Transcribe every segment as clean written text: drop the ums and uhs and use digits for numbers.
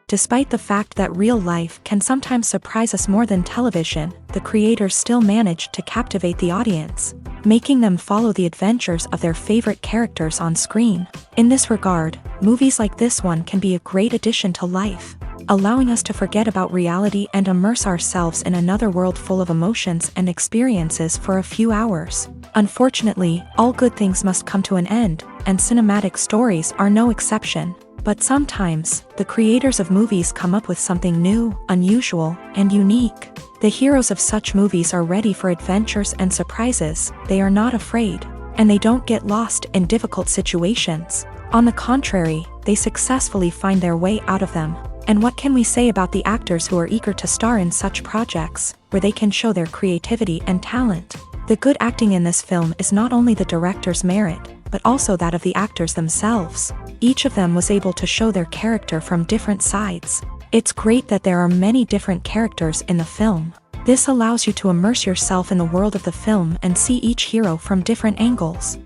Despite the fact that real life can sometimes surprise us more than television, the creators still manage to captivate the audience, making them follow the adventures of their favorite characters on screen. In this regard, movies like this one can be a great addition to life, allowing us to forget about reality and immerse ourselves in another world full of emotions and experiences for a few hours. Unfortunately, all good things must come to an end, and cinematic stories are no exception. But sometimes, the creators of movies come up with something new, unusual, and unique. The heroes of such movies are ready for adventures and surprises, they are not afraid, and they don't get lost in difficult situations. On the contrary, they successfully find their way out of them. And what can we say about the actors who are eager to star in such projects, where they can show their creativity and talent? The good acting in this film is not only the director's merit, but also that of the actors themselves. Each of them was able to show their character from different sides. It's great that there are many different characters in the film. This allows you to immerse yourself in the world of the film and see each hero from different angles.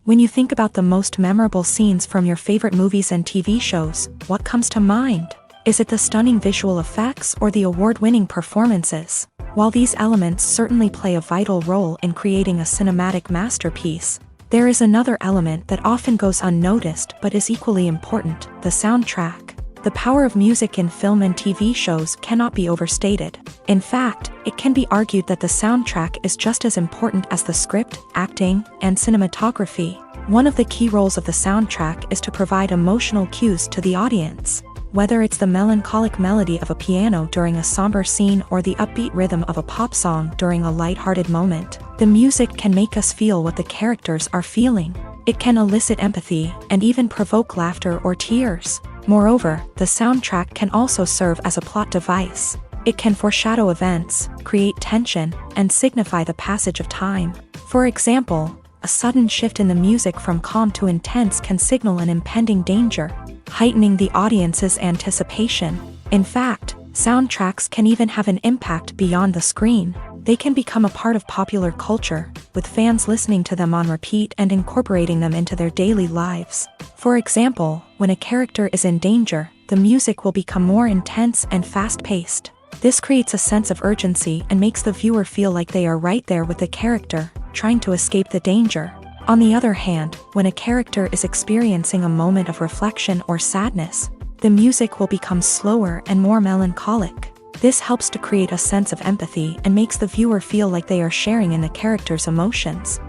When you think about the most memorable scenes from your favorite movies and TV shows, what comes to mind? Is it the stunning visual effects or the award-winning performances? While these elements certainly play a vital role in creating a cinematic masterpiece, there is another element that often goes unnoticed but is equally important: the soundtrack. The power of music in film and TV shows cannot be overstated. In fact, it can be argued that the soundtrack is just as important as the script, acting, and cinematography. One of the key roles of the soundtrack is to provide emotional cues to the audience. Whether it's the melancholic melody of a piano during a somber scene or the upbeat rhythm of a pop song during a light-hearted moment, the music can make us feel what the characters are feeling. It can elicit empathy and even provoke laughter or tears. Moreover, the soundtrack can also serve as a plot device. It can foreshadow events, create tension, and signify the passage of time. For example, a sudden shift in the music from calm to intense can signal an impending danger, heightening the audience's anticipation. In fact, soundtracks can even have an impact beyond the screen. They can become a part of popular culture, with fans listening to them on repeat and incorporating them into their daily lives. For example, when a character is in danger, the music will become more intense and fast-paced. This creates a sense of urgency and makes the viewer feel like they are right there with the character, trying to escape the danger. On the other hand, when a character is experiencing a moment of reflection or sadness, the music will become slower and more melancholic. This helps to create a sense of empathy and makes the viewer feel like they are sharing in the character's emotions.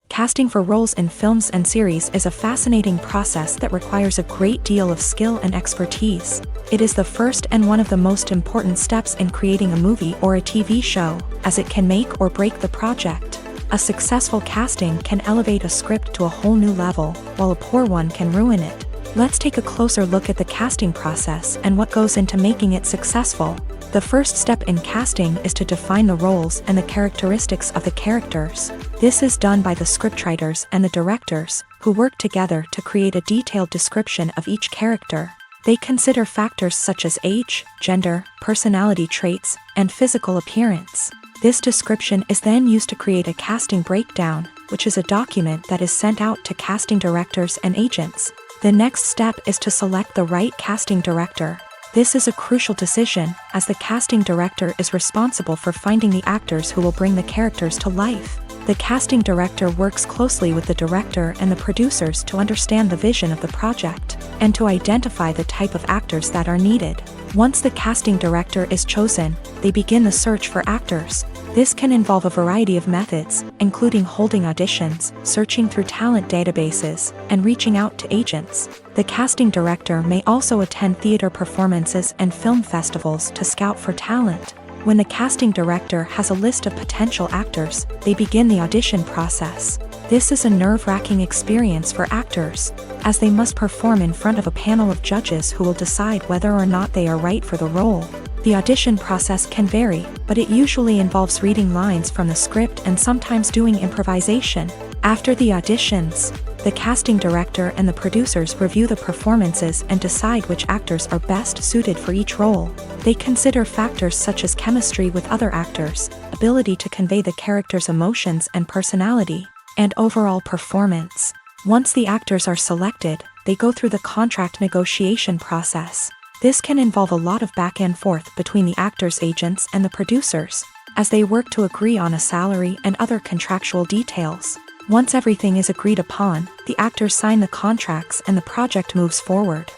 Casting for roles in films and series is a fascinating process that requires a great deal of skill and expertise. It is the first and one of the most important steps in creating a movie or a TV show, as it can make or break the project. A successful casting can elevate a script to a whole new level, while a poor one can ruin it. Let's take a closer look at the casting process and what goes into making it successful. The first step in casting is to define the roles and the characteristics of the characters. This is done by the scriptwriters and the directors, who work together to create a detailed description of each character. They consider factors such as age, gender, personality traits, and physical appearance. This description is then used to create a casting breakdown, which is a document that is sent out to casting directors and agents. The next step is to select the right casting director. This is a crucial decision, as the casting director is responsible for finding the actors who will bring the characters to life. The casting director works closely with the director and the producers to understand the vision of the project, and to identify the type of actors that are needed. Once the casting director is chosen, they begin the search for actors. This can involve a variety of methods, including holding auditions, searching through talent databases, and reaching out to agents. The casting director may also attend theater performances and film festivals to scout for talent. When the casting director has a list of potential actors, they begin the audition process. This is a nerve-wracking experience for actors, as they must perform in front of a panel of judges who will decide whether or not they are right for the role. The audition process can vary, but it usually involves reading lines from the script and sometimes doing improvisation. After the auditions, the casting director and the producers review the performances and decide which actors are best suited for each role. They consider factors such as chemistry with other actors, ability to convey the character's emotions and personality, and overall performance. Once the actors are selected, they go through the contract negotiation process. This can involve a lot of back and forth between the actors' agents and the producers, as they work to agree on a salary and other contractual details. Once everything is agreed upon, the actors sign the contracts and the project moves forward.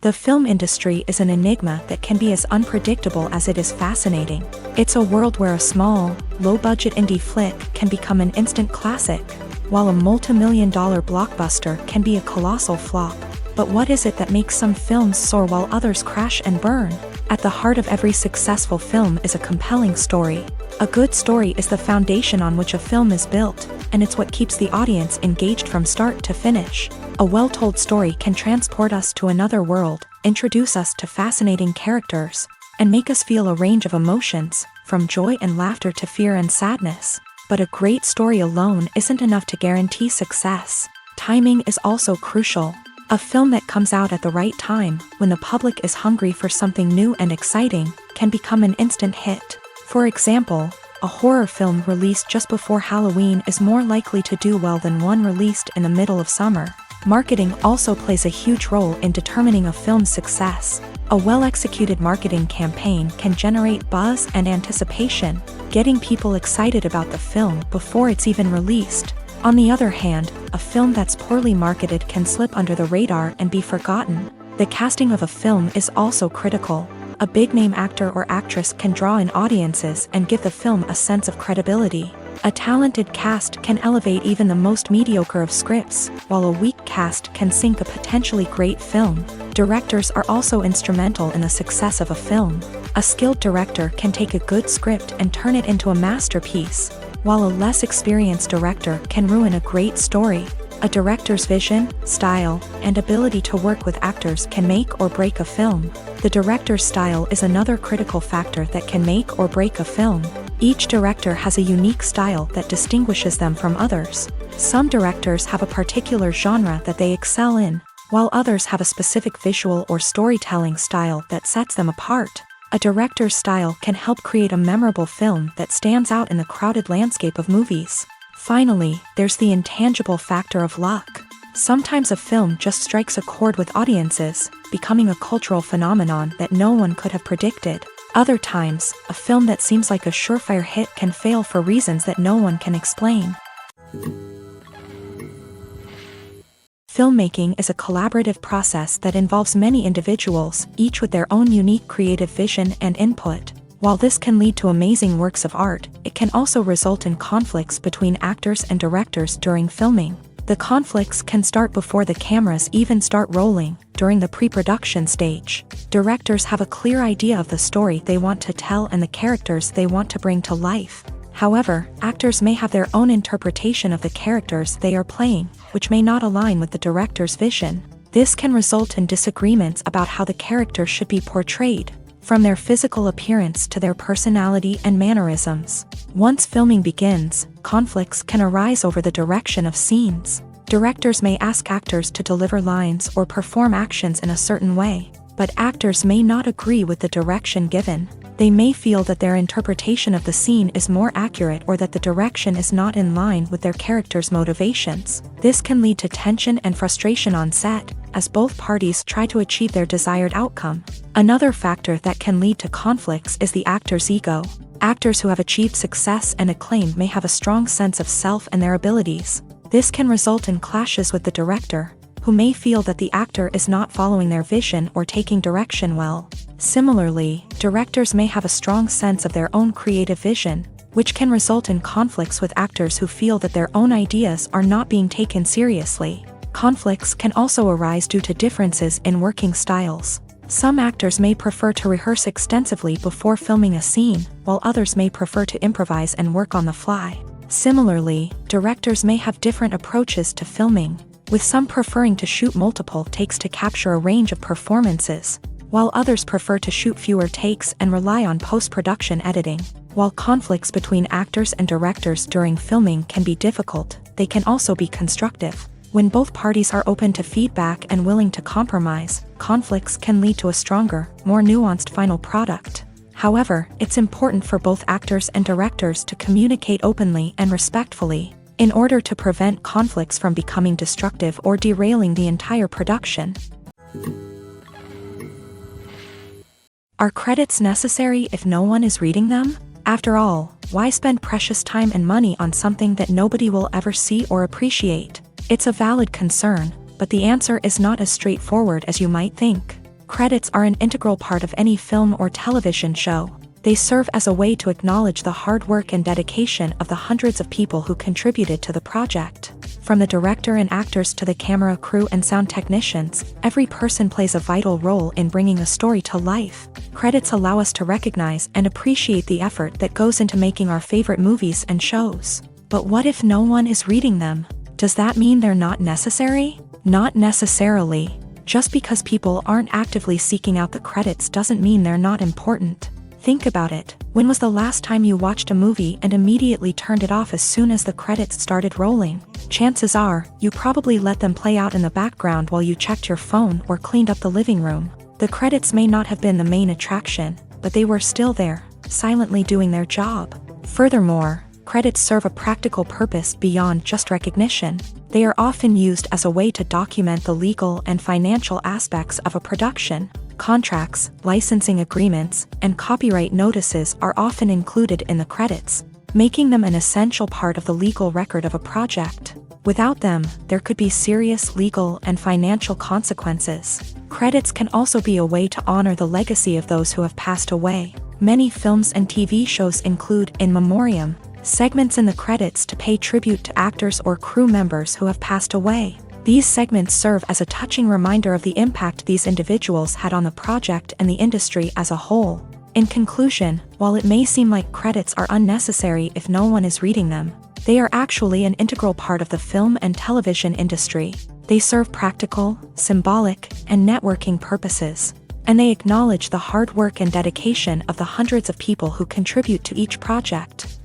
The film industry is an enigma that can be as unpredictable as it is fascinating. It's a world where a small, low-budget indie flick can become an instant classic, while a multi-million-dollar blockbuster can be a colossal flop. But what is it that makes some films soar while others crash and burn? At the heart of every successful film is a compelling story. A good story is the foundation on which a film is built, and it's what keeps the audience engaged from start to finish. A well-told story can transport us to another world, introduce us to fascinating characters, and make us feel a range of emotions, from joy and laughter to fear and sadness. But a great story alone isn't enough to guarantee success. Timing is also crucial. A film that comes out at the right time, when the public is hungry for something new and exciting, can become an instant hit. For example, a horror film released just before Halloween is more likely to do well than one released in the middle of summer. Marketing also plays a huge role in determining a film's success. A well-executed marketing campaign can generate buzz and anticipation, getting people excited about the film before it's even released. On the other hand, a film that's poorly marketed can slip under the radar and be forgotten. The casting of a film is also critical. A big-name actor or actress can draw in audiences and give the film a sense of credibility. A talented cast can elevate even the most mediocre of scripts, while a weak cast can sink a potentially great film. Directors are also instrumental in the success of a film. A skilled director can take a good script and turn it into a masterpiece, while a less experienced director can ruin a great story. A director's vision, style, and ability to work with actors can make or break a film. The director's style is another critical factor that can make or break a film. Each director has a unique style that distinguishes them from others. Some directors have a particular genre that they excel in, while others have a specific visual or storytelling style that sets them apart. A director's style can help create a memorable film that stands out in the crowded landscape of movies. Finally, there's the intangible factor of luck. Sometimes a film just strikes a chord with audiences, becoming a cultural phenomenon that no one could have predicted. Other times, a film that seems like a surefire hit can fail for reasons that no one can explain. Filmmaking is a collaborative process that involves many individuals, each with their own unique creative vision and input. While this can lead to amazing works of art, it can also result in conflicts between actors and directors during filming. The conflicts can start before the cameras even start rolling, during the pre-production stage. Directors have a clear idea of the story they want to tell and the characters they want to bring to life. However, actors may have their own interpretation of the characters they are playing, which may not align with the director's vision. This can result in disagreements about how the character should be portrayed, from their physical appearance to their personality and mannerisms. Once filming begins, conflicts can arise over the direction of scenes. Directors may ask actors to deliver lines or perform actions in a certain way, but actors may not agree with the direction given. They may feel that their interpretation of the scene is more accurate or that the direction is not in line with their character's motivations. This can lead to tension and frustration on set, as both parties try to achieve their desired outcome. Another factor that can lead to conflicts is the actor's ego. Actors who have achieved success and acclaim may have a strong sense of self and their abilities. This can result in clashes with the director, who may feel that the actor is not following their vision or taking direction well. Similarly, directors may have a strong sense of their own creative vision, which can result in conflicts with actors who feel that their own ideas are not being taken seriously. Conflicts can also arise due to differences in working styles. Some actors may prefer to rehearse extensively before filming a scene, while others may prefer to improvise and work on the fly. Similarly, directors may have different approaches to filming, with some preferring to shoot multiple takes to capture a range of performances, while others prefer to shoot fewer takes and rely on post-production editing. While conflicts between actors and directors during filming can be difficult, they can also be constructive. When both parties are open to feedback and willing to compromise, conflicts can lead to a stronger, more nuanced final product. However, it's important for both actors and directors to communicate openly and respectfully, in order to prevent conflicts from becoming destructive or derailing the entire production. Are credits necessary if no one is reading them? After all, why spend precious time and money on something that nobody will ever see or appreciate? It's a valid concern, but the answer is not as straightforward as you might think. Credits are an integral part of any film or television show. They serve as a way to acknowledge the hard work and dedication of the hundreds of people who contributed to the project. From the director and actors to the camera crew and sound technicians, every person plays a vital role in bringing a story to life. Credits allow us to recognize and appreciate the effort that goes into making our favorite movies and shows. But what if no one is reading them? Does that mean they're not necessary? Not necessarily. Just because people aren't actively seeking out the credits doesn't mean they're not important. Think about it. When was the last time you watched a movie and immediately turned it off as soon as the credits started rolling? Chances are, you probably let them play out in the background while you checked your phone or cleaned up the living room. The credits may not have been the main attraction, but they were still there, silently doing their job. Furthermore, credits serve a practical purpose beyond just recognition. They are often used as a way to document the legal and financial aspects of a production. Contracts, licensing agreements, and copyright notices are often included in the credits, making them an essential part of the legal record of a project. Without them, there could be serious legal and financial consequences. Credits can also be a way to honor the legacy of those who have passed away. Many films and TV shows include in memoriam segments in the credits to pay tribute to actors or crew members who have passed away. These segments serve as a touching reminder of the impact these individuals had on the project and the industry as a whole. In conclusion, while it may seem like credits are unnecessary if no one is reading them, they are actually an integral part of the film and television industry. They serve practical, symbolic, and networking purposes, and they acknowledge the hard work and dedication of the hundreds of people who contribute to each project.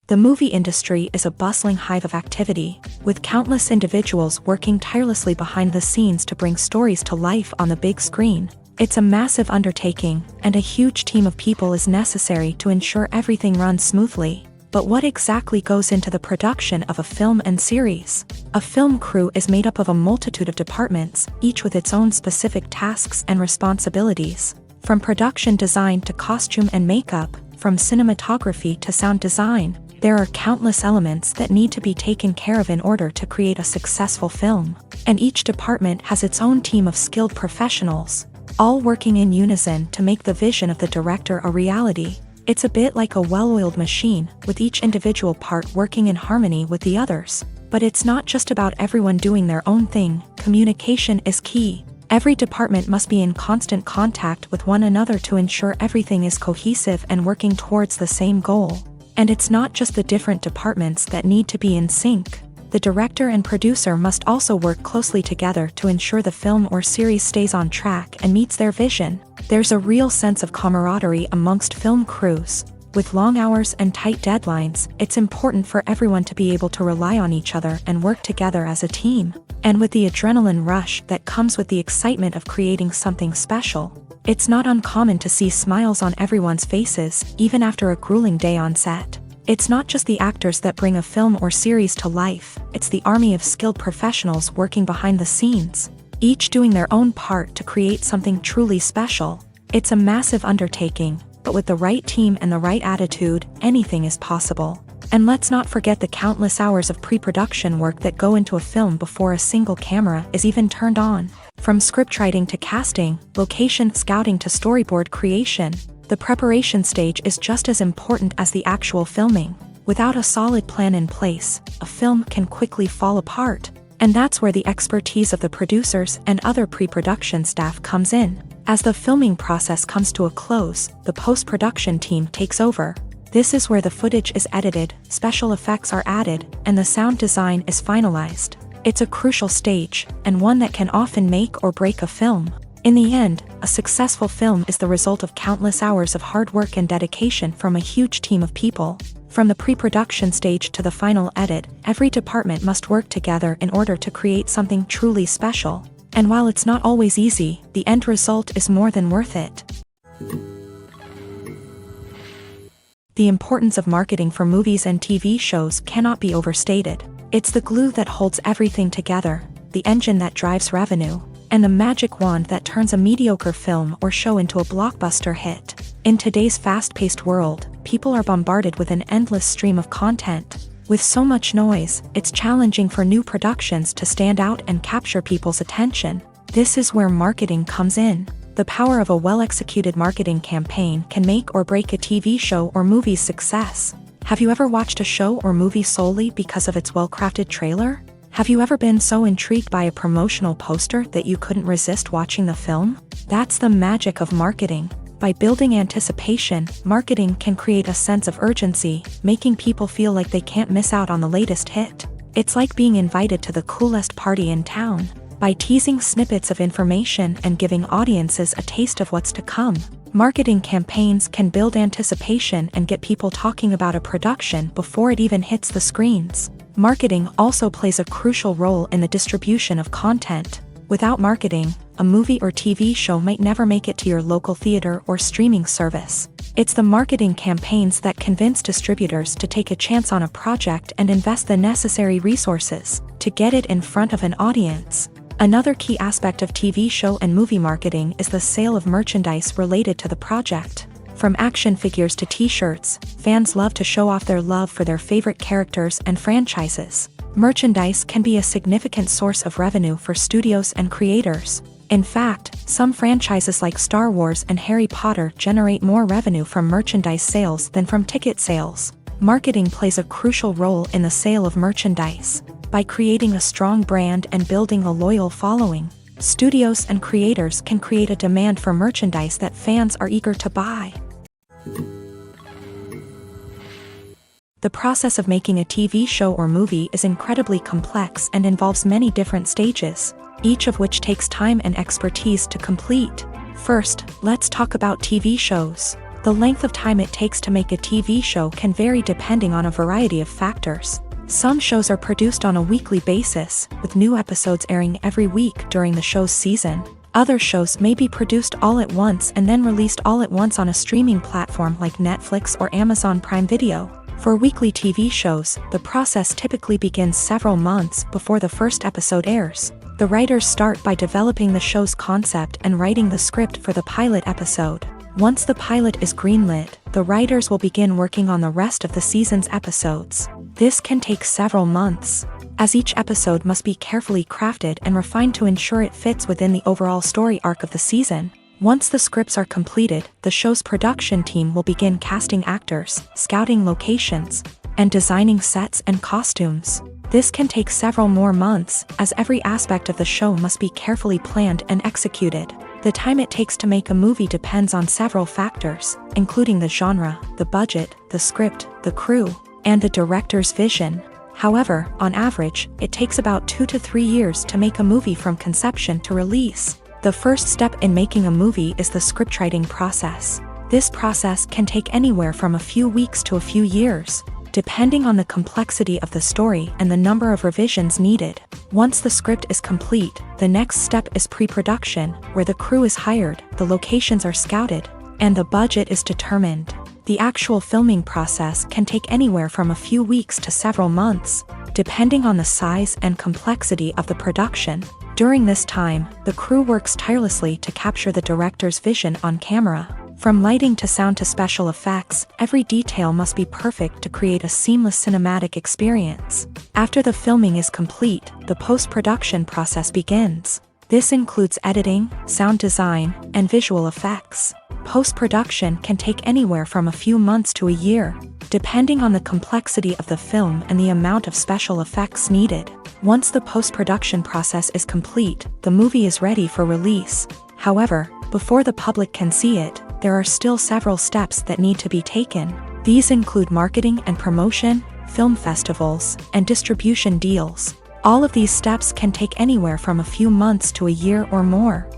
The movie industry is a bustling hive of activity, with countless individuals working tirelessly behind the scenes to bring stories to life on the big screen. It's a massive undertaking, and a huge team of people is necessary to ensure everything runs smoothly. But what exactly goes into the production of a film and series? A film crew is made up of a multitude of departments, each with its own specific tasks and responsibilities. From production design to costume and makeup, from cinematography to sound design, there are countless elements that need to be taken care of in order to create a successful film. And each department has its own team of skilled professionals, all working in unison to make the vision of the director a reality. It's a bit like a well-oiled machine, with each individual part working in harmony with the others. But it's not just about everyone doing their own thing. Communication is key. Every department must be in constant contact with one another to ensure everything is cohesive and working towards the same goal. And it's not just the different departments that need to be in sync. The director and producer must also work closely together to ensure the film or series stays on track and meets their vision. There's a real sense of camaraderie amongst film crews. With long hours and tight deadlines, it's important for everyone to be able to rely on each other and work together as a team. And with the adrenaline rush that comes with the excitement of creating something special, it's not uncommon to see smiles on everyone's faces, even after a grueling day on set. It's not just the actors that bring a film or series to life, it's the army of skilled professionals working behind the scenes, each doing their own part to create something truly special. It's a massive undertaking, but with the right team and the right attitude, anything is possible. And let's not forget the countless hours of pre-production work that go into a film before a single camera is even turned on. From scriptwriting to casting, location scouting to storyboard creation, the preparation stage is just as important as the actual filming. Without a solid plan in place, a film can quickly fall apart. And that's where the expertise of the producers and other pre-production staff comes in. As the filming process comes to a close, the post-production team takes over. This is where the footage is edited, special effects are added, and the sound design is finalized. It's a crucial stage, and one that can often make or break a film. In the end, a successful film is the result of countless hours of hard work and dedication from a huge team of people. From the pre-production stage to the final edit, every department must work together in order to create something truly special. And while it's not always easy, the end result is more than worth it. The importance of marketing for movies and TV shows cannot be overstated. It's the glue that holds everything together, the engine that drives revenue, and the magic wand that turns a mediocre film or show into a blockbuster hit. In today's fast-paced world, people are bombarded with an endless stream of content. With so much noise, it's challenging for new productions to stand out and capture people's attention. This is where marketing comes in. The power of a well-executed marketing campaign can make or break a TV show or movie's success. Have you ever watched a show or movie solely because of its well-crafted trailer? Have you ever been so intrigued by a promotional poster that you couldn't resist watching the film? That's the magic of marketing. By building anticipation, marketing can create a sense of urgency, making people feel like they can't miss out on the latest hit. It's like being invited to the coolest party in town. By teasing snippets of information and giving audiences a taste of what's to come, marketing campaigns can build anticipation and get people talking about a production before it even hits the screens. Marketing also plays a crucial role in the distribution of content. Without marketing, a movie or TV show might never make it to your local theater or streaming service. It's the marketing campaigns that convince distributors to take a chance on a project and invest the necessary resources to get it in front of an audience. Another key aspect of TV show and movie marketing is the sale of merchandise related to the project. From action figures to t-shirts, fans love to show off their love for their favorite characters and franchises. Merchandise can be a significant source of revenue for studios and creators. In fact, some franchises like Star Wars and Harry Potter generate more revenue from merchandise sales than from ticket sales. Marketing plays a crucial role in the sale of merchandise. By creating a strong brand and building a loyal following, studios and creators can create a demand for merchandise that fans are eager to buy. The process of making a TV show or movie is incredibly complex and involves many different stages, each of which takes time and expertise to complete. First, let's talk about TV shows. The length of time it takes to make a TV show can vary depending on a variety of factors. Some shows are produced on a weekly basis, with new episodes airing every week during the show's season. Other shows may be produced all at once and then released all at once on a streaming platform like Netflix or Amazon Prime Video. For weekly TV shows, the process typically begins several months before the first episode airs. The writers start by developing the show's concept and writing the script for the pilot episode. Once the pilot is greenlit, the writers will begin working on the rest of the season's episodes. This can take several months, as each episode must be carefully crafted and refined to ensure it fits within the overall story arc of the season. Once the scripts are completed, the show's production team will begin casting actors, scouting locations, and designing sets and costumes. This can take several more months, as every aspect of the show must be carefully planned and executed. The time it takes to make a movie depends on several factors, including the genre, the budget, the script, the crew, and the director's vision. However, on average, it takes about 2 to 3 years to make a movie from conception to release. The first step in making a movie is the scriptwriting process. This process can take anywhere from a few weeks to a few years, depending on the complexity of the story and the number of revisions needed. Once the script is complete, the next step is pre-production, where the crew is hired, the locations are scouted, and the budget is determined. The actual filming process can take anywhere from a few weeks to several months, depending on the size and complexity of the production. During this time, the crew works tirelessly to capture the director's vision on camera. From lighting to sound to special effects, every detail must be perfect to create a seamless cinematic experience. After the filming is complete, the post-production process begins. This includes editing, sound design, and visual effects. Post-production can take anywhere from a few months to a year, depending on the complexity of the film and the amount of special effects needed. Once the post-production process is complete, the movie is ready for release. However, before the public can see it, there are still several steps that need to be taken. These include marketing and promotion, film festivals, and distribution deals. All of these steps can take anywhere from a few months to a year or more.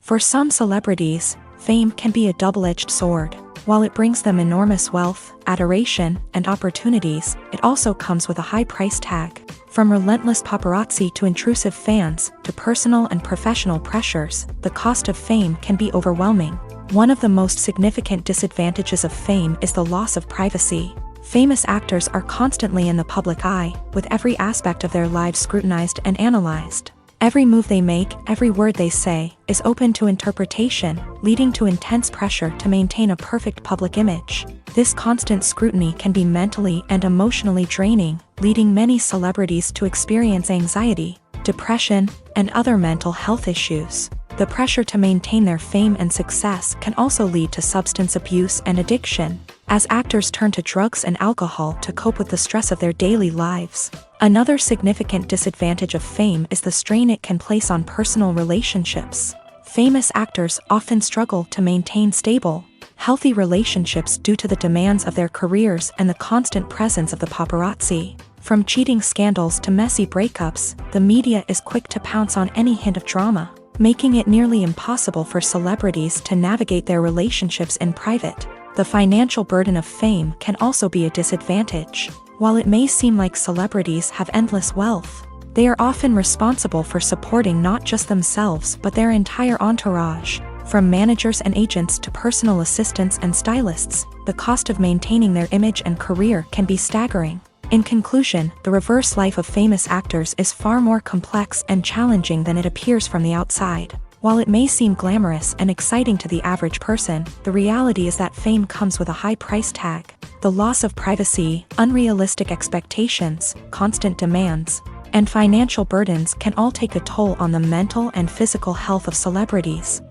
For some celebrities, fame can be a double-edged sword. While it brings them enormous wealth, adoration, and opportunities, it also comes with a high price tag. From relentless paparazzi to intrusive fans, to personal and professional pressures, the cost of fame can be overwhelming. One of the most significant disadvantages of fame is the loss of privacy. Famous actors are constantly in the public eye, with every aspect of their lives scrutinized and analyzed. Every move they make, every word they say, is open to interpretation, leading to intense pressure to maintain a perfect public image. This constant scrutiny can be mentally and emotionally draining, leading many celebrities to experience anxiety, depression, and other mental health issues. The pressure to maintain their fame and success can also lead to substance abuse and addiction, as actors turn to drugs and alcohol to cope with the stress of their daily lives. Another significant disadvantage of fame is the strain it can place on personal relationships. Famous actors often struggle to maintain stable, healthy relationships due to the demands of their careers and the constant presence of the paparazzi. From cheating scandals to messy breakups, the media is quick to pounce on any hint of drama, making it nearly impossible for celebrities to navigate their relationships in private. The financial burden of fame can also be a disadvantage. While it may seem like celebrities have endless wealth, they are often responsible for supporting not just themselves but their entire entourage. From managers and agents to personal assistants and stylists, the cost of maintaining their image and career can be staggering. In conclusion, the reverse life of famous actors is far more complex and challenging than it appears from the outside. While it may seem glamorous and exciting to the average person, the reality is that fame comes with a high price tag. The loss of privacy, unrealistic expectations, constant demands, and financial burdens can all take a toll on the mental and physical health of celebrities.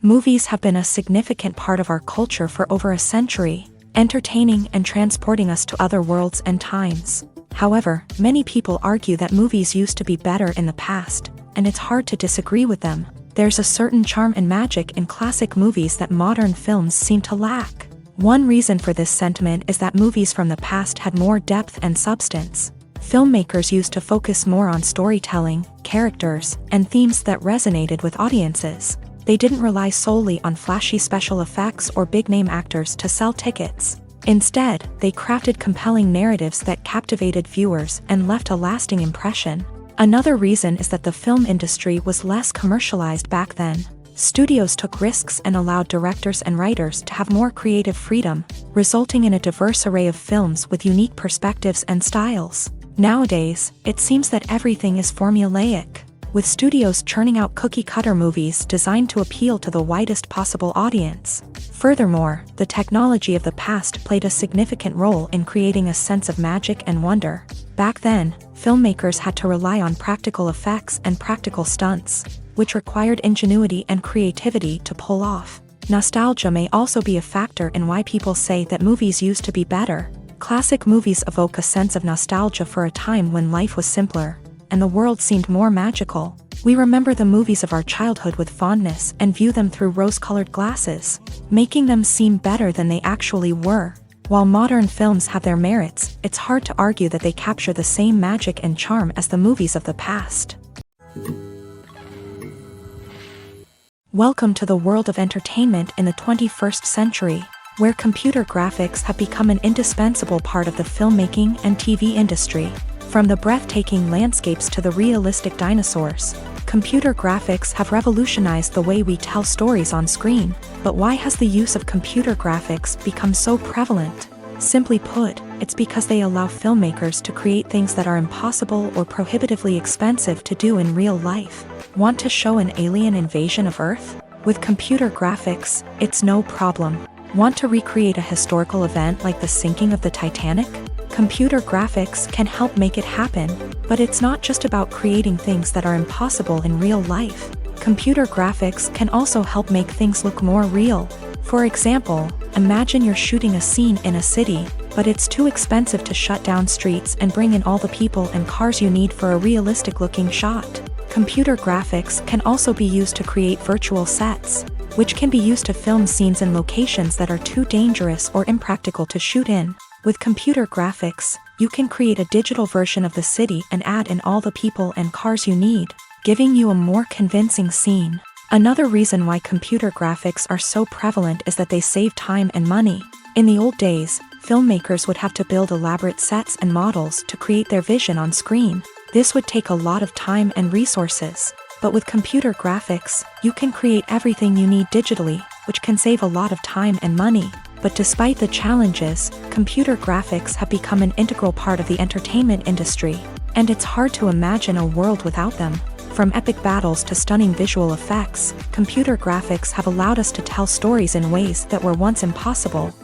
Movies have been a significant part of our culture for over a century, entertaining and transporting us to other worlds and times. However, many people argue that movies used to be better in the past, and it's hard to disagree with them. There's a certain charm and magic in classic movies that modern films seem to lack. One reason for this sentiment is that movies from the past had more depth and substance. Filmmakers used to focus more on storytelling, characters, and themes that resonated with audiences. They didn't rely solely on flashy special effects or big-name actors to sell tickets. Instead, they crafted compelling narratives that captivated viewers and left a lasting impression. Another reason is that the film industry was less commercialized back then. Studios took risks and allowed directors and writers to have more creative freedom, resulting in a diverse array of films with unique perspectives and styles. Nowadays, it seems that everything is formulaic, with studios churning out cookie-cutter movies designed to appeal to the widest possible audience. Furthermore, the technology of the past played a significant role in creating a sense of magic and wonder. Back then, filmmakers had to rely on practical effects and practical stunts, which required ingenuity and creativity to pull off. Nostalgia may also be a factor in why people say that movies used to be better. Classic movies evoke a sense of nostalgia for a time when life was simpler, and the world seemed more magical. We remember the movies of our childhood with fondness and view them through rose-colored glasses, making them seem better than they actually were. While modern films have their merits, it's hard to argue that they capture the same magic and charm as the movies of the past. Welcome to the world of entertainment in the 21st century, where computer graphics have become an indispensable part of the filmmaking and TV industry. From the breathtaking landscapes to the realistic dinosaurs, computer graphics have revolutionized the way we tell stories on screen. But why has the use of computer graphics become so prevalent? Simply put, it's because they allow filmmakers to create things that are impossible or prohibitively expensive to do in real life. Want to show an alien invasion of Earth? With computer graphics, it's no problem. Want to recreate a historical event like the sinking of the Titanic? Computer graphics can help make it happen, but it's not just about creating things that are impossible in real life. Computer graphics can also help make things look more real. For example, imagine you're shooting a scene in a city, but it's too expensive to shut down streets and bring in all the people and cars you need for a realistic-looking shot. Computer graphics can also be used to create virtual sets, which can be used to film scenes in locations that are too dangerous or impractical to shoot in. With computer graphics, you can create a digital version of the city and add in all the people and cars you need, giving you a more convincing scene. Another reason why computer graphics are so prevalent is that they save time and money. In the old days, Filmmakers would have to build elaborate sets and models to create their vision on screen. This would take a lot of time and resources. But with computer graphics, you can create everything you need digitally, which can save a lot of time and money. But despite the challenges, computer graphics have become an integral part of the entertainment industry, and it's hard to imagine a world without them. From epic battles to stunning visual effects, computer graphics have allowed us to tell stories in ways that were once impossible.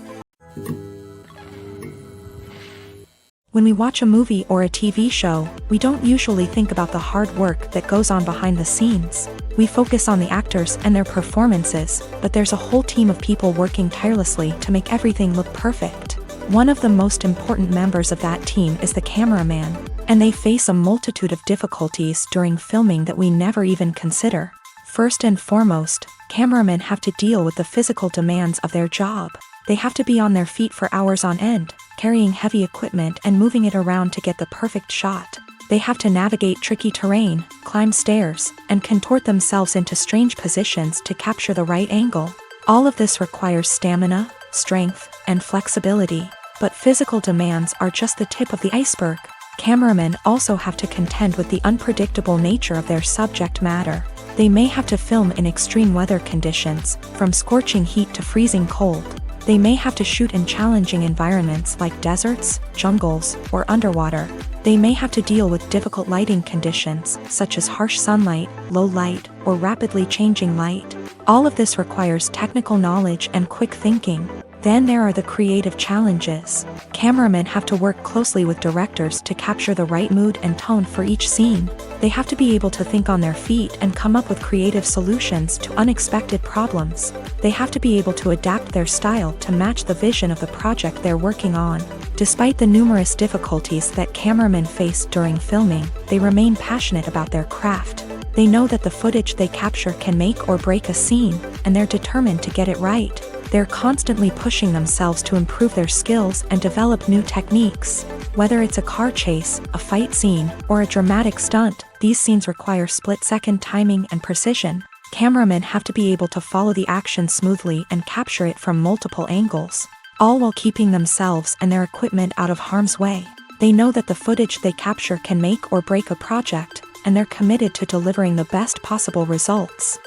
When we watch a movie or a TV show, we don't usually think about the hard work that goes on behind the scenes. We focus on the actors and their performances, but there's a whole team of people working tirelessly to make everything look perfect. One of the most important members of that team is the cameraman, and they face a multitude of difficulties during filming that we never even consider. First and foremost, cameramen have to deal with the physical demands of their job. They have to be on their feet for hours on end, carrying heavy equipment and moving it around to get the perfect shot. They have to navigate tricky terrain, climb stairs, and contort themselves into strange positions to capture the right angle. All of this requires stamina, strength, and flexibility. But physical demands are just the tip of the iceberg. Cameramen also have to contend with the unpredictable nature of their subject matter. They may have to film in extreme weather conditions, from scorching heat to freezing cold. They may have to shoot in challenging environments like deserts, jungles, or underwater. They may have to deal with difficult lighting conditions, such as harsh sunlight, low light, or rapidly changing light. All of this requires technical knowledge and quick thinking. Then there are the creative challenges. Cameramen have to work closely with directors to capture the right mood and tone for each scene. They have to be able to think on their feet and come up with creative solutions to unexpected problems. They have to be able to adapt their style to match the vision of the project they're working on. Despite the numerous difficulties that cameramen face during filming, they remain passionate about their craft. They know that the footage they capture can make or break a scene, and they're determined to get it right. They're constantly pushing themselves to improve their skills and develop new techniques. Whether it's a car chase, a fight scene, or a dramatic stunt, these scenes require split-second timing and precision. Cameramen have to be able to follow the action smoothly and capture it from multiple angles, all while keeping themselves and their equipment out of harm's way. They know that the footage they capture can make or break a project, and they're committed to delivering the best possible results.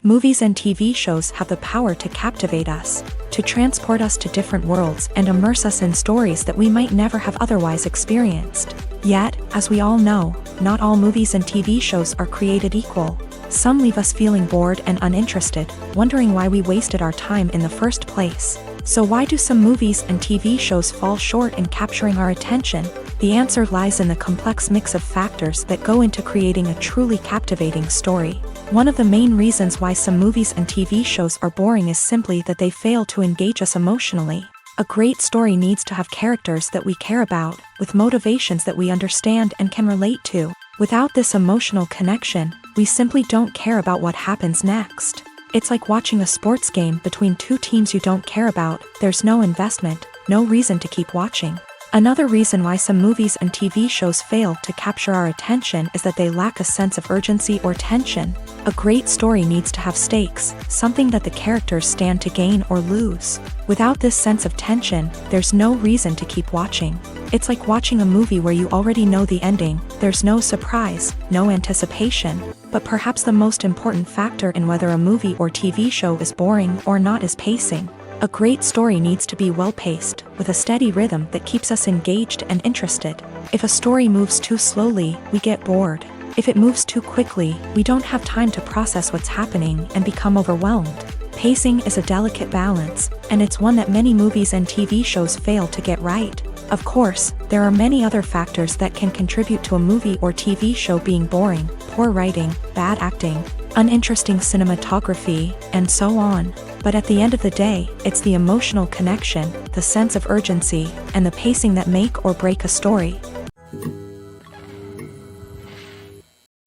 Movies and TV shows have the power to captivate us, to transport us to different worlds and immerse us in stories that we might never have otherwise experienced. Yet, as we all know, not all movies and TV shows are created equal. Some leave us feeling bored and uninterested, wondering why we wasted our time in the first place. So why do some movies and TV shows fall short in capturing our attention? The answer lies in the complex mix of factors that go into creating a truly captivating story. One of the main reasons why some movies and TV shows are boring is simply that they fail to engage us emotionally. A great story needs to have characters that we care about, with motivations that we understand and can relate to. Without this emotional connection, we simply don't care about what happens next. It's like watching a sports game between two teams you don't care about. There's no investment, no reason to keep watching. Another reason why some movies and TV shows fail to capture our attention is that they lack a sense of urgency or tension. A great story needs to have stakes, something that the characters stand to gain or lose. Without this sense of tension, there's no reason to keep watching. It's like watching a movie where you already know the ending. There's no surprise, no anticipation. But perhaps the most important factor in whether a movie or TV show is boring or not is pacing. A great story needs to be well-paced, with a steady rhythm that keeps us engaged and interested. If a story moves too slowly, we get bored. If it moves too quickly, we don't have time to process what's happening and become overwhelmed. Pacing is a delicate balance, and it's one that many movies and TV shows fail to get right. Of course, there are many other factors that can contribute to a movie or TV show being boring: poor writing, bad acting, uninteresting cinematography, and so on. But at the end of the day, it's the emotional connection, the sense of urgency, and the pacing that make or break a story.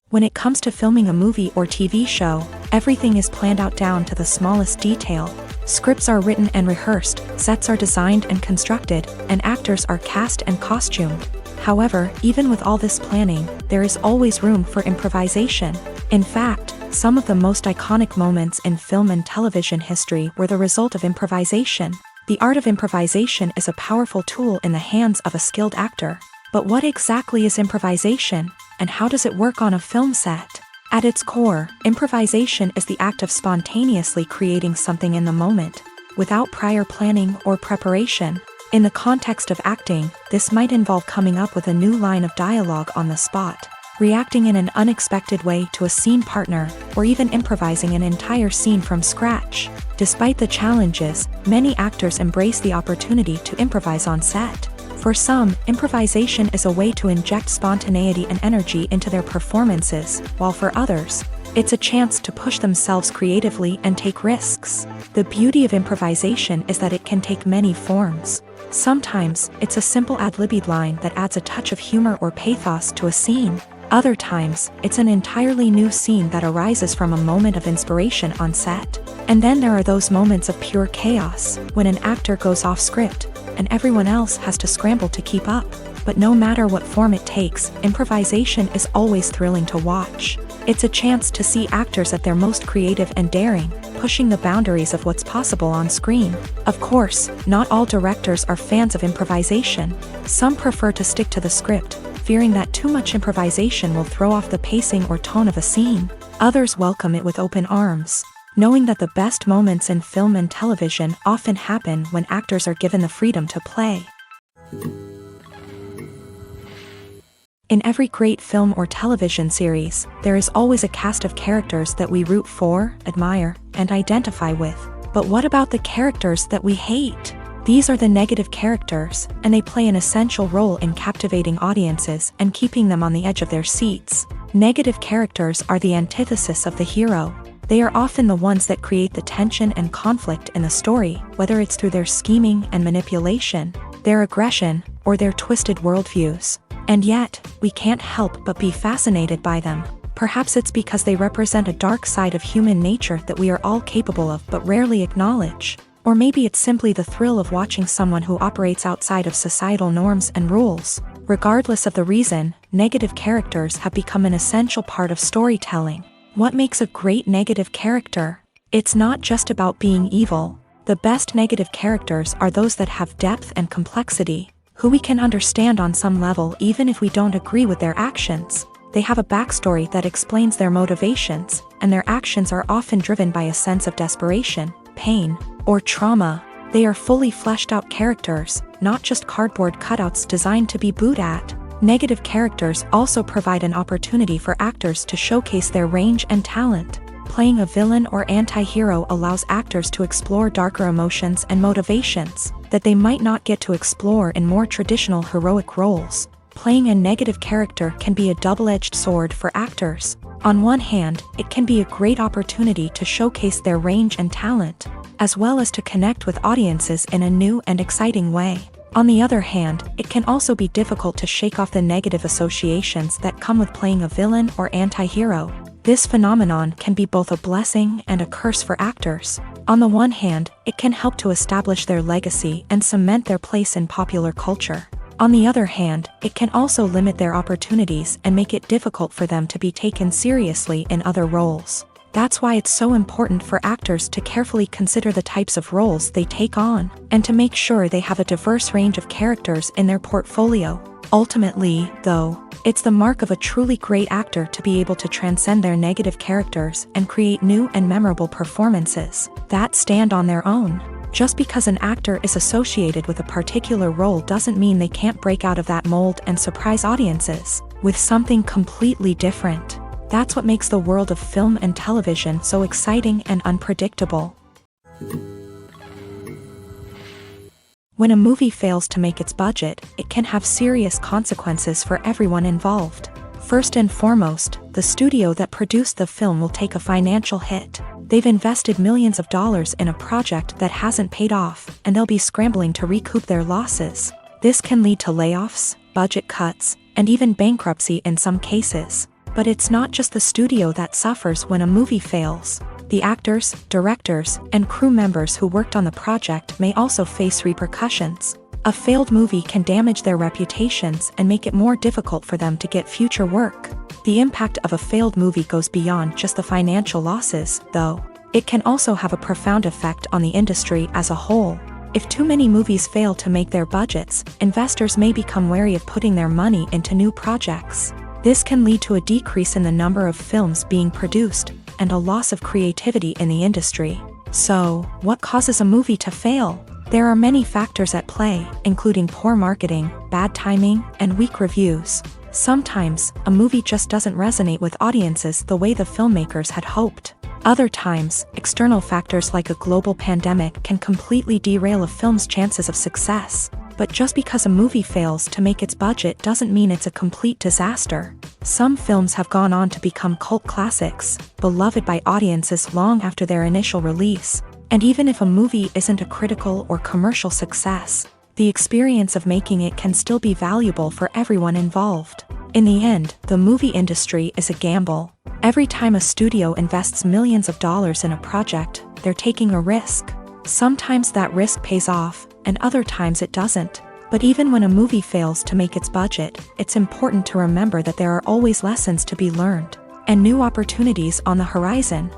When it comes to filming a movie or TV show, everything is planned out down to the smallest detail. Scripts are written and rehearsed, sets are designed and constructed, and actors are cast and costumed. However, even with all this planning, there is always room for improvisation. In fact, Some of the most iconic moments in film and television history were the result of improvisation. The art of improvisation is a powerful tool in the hands of a skilled actor. But what exactly is improvisation, and how does it work on a film set? At its core, improvisation is the act of spontaneously creating something in the moment, without prior planning or preparation. In the context of acting, this might involve coming up with a new line of dialogue on the spot, reacting in an unexpected way to a scene partner, or even improvising an entire scene from scratch. Despite the challenges, many actors embrace the opportunity to improvise on set. For some, improvisation is a way to inject spontaneity and energy into their performances, while for others, it's a chance to push themselves creatively and take risks. The beauty of improvisation is that it can take many forms. Sometimes, it's a simple ad-libbed line that adds a touch of humor or pathos to a scene. Other times, it's an entirely new scene that arises from a moment of inspiration on set. And then there are those moments of pure chaos, when an actor goes off script, and everyone else has to scramble to keep up. But no matter what form it takes, improvisation is always thrilling to watch. It's a chance to see actors at their most creative and daring, pushing the boundaries of what's possible on screen. Of course, not all directors are fans of improvisation. Some prefer to stick to the script, fearing that too much improvisation will throw off the pacing or tone of a scene. Others welcome it with open arms, knowing that the best moments in film and television often happen when actors are given the freedom to play. In every great film or television series, there is always a cast of characters that we root for, admire, and identify with. But what about the characters that we hate? These are the negative characters, and they play an essential role in captivating audiences and keeping them on the edge of their seats. Negative characters are the antithesis of the hero. They are often the ones that create the tension and conflict in the story, whether it's through their scheming and manipulation, their aggression, or their twisted worldviews. And yet, we can't help but be fascinated by them. Perhaps it's because they represent a dark side of human nature that we are all capable of but rarely acknowledge. Or maybe it's simply the thrill of watching someone who operates outside of societal norms and rules. Regardless of the reason, negative characters have become an essential part of storytelling. What makes a great negative character? It's not just about being evil. The best negative characters are those that have depth and complexity, who we can understand on some level even if we don't agree with their actions. They have a backstory that explains their motivations, and their actions are often driven by a sense of desperation, pain, or trauma. They are fully fleshed out characters, not just cardboard cutouts designed to be booed at. Negative characters also provide an opportunity for actors to showcase their range and talent. Playing a villain or anti-hero allows actors to explore darker emotions and motivations that they might not get to explore in more traditional heroic roles. Playing a negative character can be a double-edged sword for actors. On one hand, it can be a great opportunity to showcase their range and talent, as well as to connect with audiences in a new and exciting way. On the other hand, it can also be difficult to shake off the negative associations that come with playing a villain or anti-hero. This phenomenon can be both a blessing and a curse for actors. On the one hand, it can help to establish their legacy and cement their place in popular culture. On the other hand, it can also limit their opportunities and make it difficult for them to be taken seriously in other roles. That's why it's so important for actors to carefully consider the types of roles they take on, and to make sure they have a diverse range of characters in their portfolio. Ultimately, though, it's the mark of a truly great actor to be able to transcend their negative characters and create new and memorable performances that stand on their own. Just because an actor is associated with a particular role doesn't mean they can't break out of that mold and surprise audiences with something completely different. That's what makes the world of film and television so exciting and unpredictable. When a movie fails to make its budget, it can have serious consequences for everyone involved. First and foremost, the studio that produced the film will take a financial hit. They've invested millions of dollars in a project that hasn't paid off, and they'll be scrambling to recoup their losses. This can lead to layoffs, budget cuts, and even bankruptcy in some cases. But it's not just the studio that suffers when a movie fails. The actors, directors, and crew members who worked on the project may also face repercussions. A failed movie can damage their reputations and make it more difficult for them to get future work. The impact of a failed movie goes beyond just the financial losses, though. It can also have a profound effect on the industry as a whole. If too many movies fail to make their budgets, investors may become wary of putting their money into new projects. This can lead to a decrease in the number of films being produced, and a loss of creativity in the industry. So, what causes a movie to fail? There are many factors at play, including poor marketing, bad timing, and weak reviews. Sometimes, a movie just doesn't resonate with audiences the way the filmmakers had hoped. Other times, external factors like a global pandemic can completely derail a film's chances of success. But just because a movie fails to make its budget doesn't mean it's a complete disaster. Some films have gone on to become cult classics, beloved by audiences long after their initial release. And even if a movie isn't a critical or commercial success, the experience of making it can still be valuable for everyone involved. In the end, the movie industry is a gamble. Every time a studio invests millions of dollars in a project, they're taking a risk. Sometimes that risk pays off, and other times it doesn't. But even when a movie fails to make its budget, it's important to remember that there are always lessons to be learned, and new opportunities on the horizon.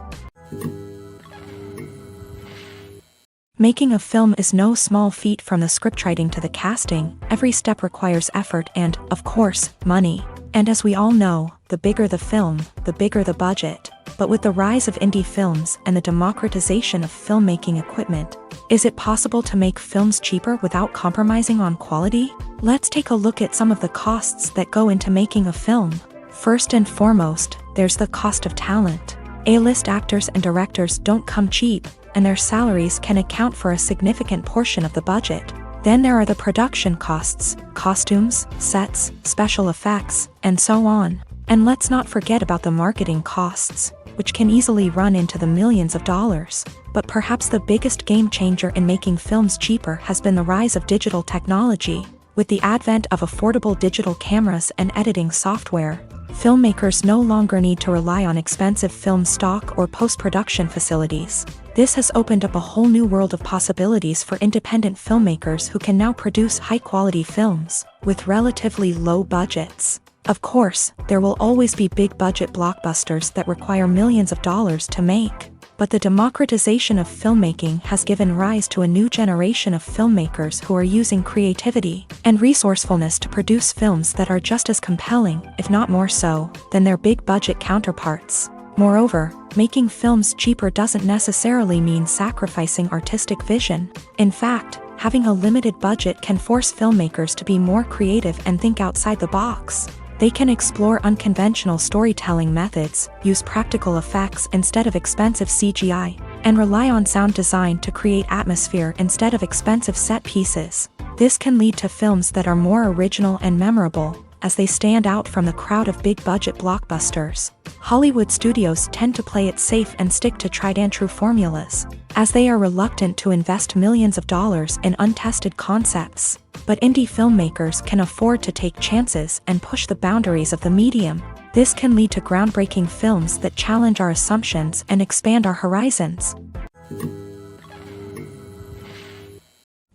Making a film is no small feat. From the scriptwriting to the casting, every step requires effort and, of course, money. And as we all know, the bigger the film, the bigger the budget. But with the rise of indie films and the democratization of filmmaking equipment, is it possible to make films cheaper without compromising on quality? Let's take a look at some of the costs that go into making a film. First and foremost, there's the cost of talent. A-list actors and directors don't come cheap, and their salaries can account for a significant portion of the budget. Then there are the production costs, costumes, sets, special effects, and so on. And let's not forget about the marketing costs, which can easily run into the millions of dollars. But perhaps the biggest game changer in making films cheaper has been the rise of digital technology. With the advent of affordable digital cameras and editing software, filmmakers no longer need to rely on expensive film stock or post-production facilities. This has opened up a whole new world of possibilities for independent filmmakers who can now produce high-quality films with relatively low budgets. Of course, there will always be big-budget blockbusters that require millions of dollars to make. But the democratization of filmmaking has given rise to a new generation of filmmakers who are using creativity and resourcefulness to produce films that are just as compelling, if not more so, than their big-budget counterparts. Moreover, making films cheaper doesn't necessarily mean sacrificing artistic vision. In fact, having a limited budget can force filmmakers to be more creative and think outside the box. They can explore unconventional storytelling methods, use practical effects instead of expensive CGI, and rely on sound design to create atmosphere instead of expensive set pieces. This can lead to films that are more original and memorable, as they stand out from the crowd of big-budget blockbusters. Hollywood studios tend to play it safe and stick to tried-and-true formulas, as they are reluctant to invest millions of dollars in untested concepts. But indie filmmakers can afford to take chances and push the boundaries of the medium. This can lead to groundbreaking films that challenge our assumptions and expand our horizons.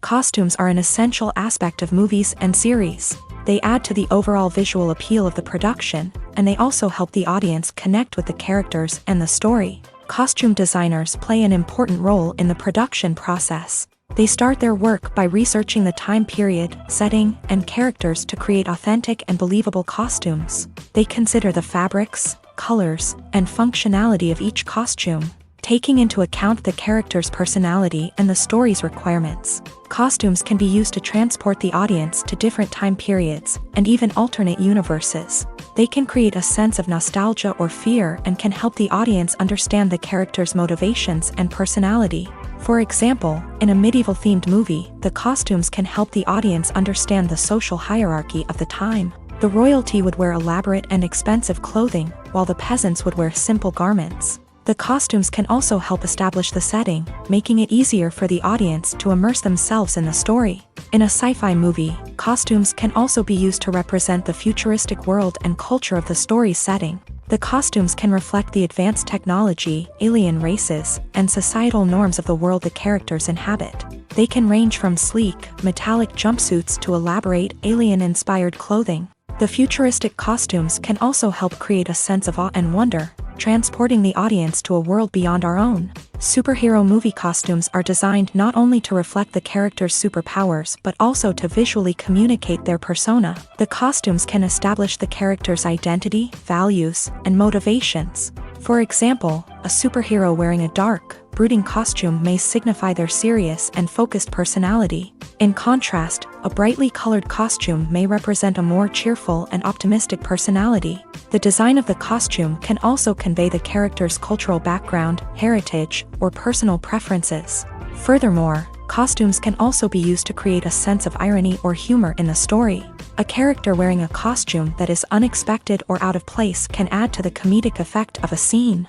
Costumes are an essential aspect of movies and series. They add to the overall visual appeal of the production, and they also help the audience connect with the characters and the story. Costume designers play an important role in the production process. They start their work by researching the time period, setting, and characters to create authentic and believable costumes. They consider the fabrics, colors, and functionality of each costume, taking into account the character's personality and the story's requirements. Costumes can be used to transport the audience to different time periods and even alternate universes. They can create a sense of nostalgia or fear and can help the audience understand the character's motivations and personality. For example, in a medieval-themed movie, the costumes can help the audience understand the social hierarchy of the time. The royalty would wear elaborate and expensive clothing, while the peasants would wear simple garments. The costumes can also help establish the setting, making it easier for the audience to immerse themselves in the story. In a sci-fi movie, costumes can also be used to represent the futuristic world and culture of the story's setting. The costumes can reflect the advanced technology, alien races, and societal norms of the world the characters inhabit. They can range from sleek, metallic jumpsuits to elaborate, alien-inspired clothing. The futuristic costumes can also help create a sense of awe and wonder, transporting the audience to a world beyond our own. Superhero movie costumes are designed not only to reflect the character's superpowers but also to visually communicate their persona. The costumes can establish the character's identity, values, and motivations. For example, a superhero wearing a dark, brooding costume may signify their serious and focused personality. In contrast, a brightly colored costume may represent a more cheerful and optimistic personality. The design of the costume can also convey the character's cultural background, heritage, or personal preferences. Furthermore, costumes can also be used to create a sense of irony or humor in the story. A character wearing a costume that is unexpected or out of place can add to the comedic effect of a scene.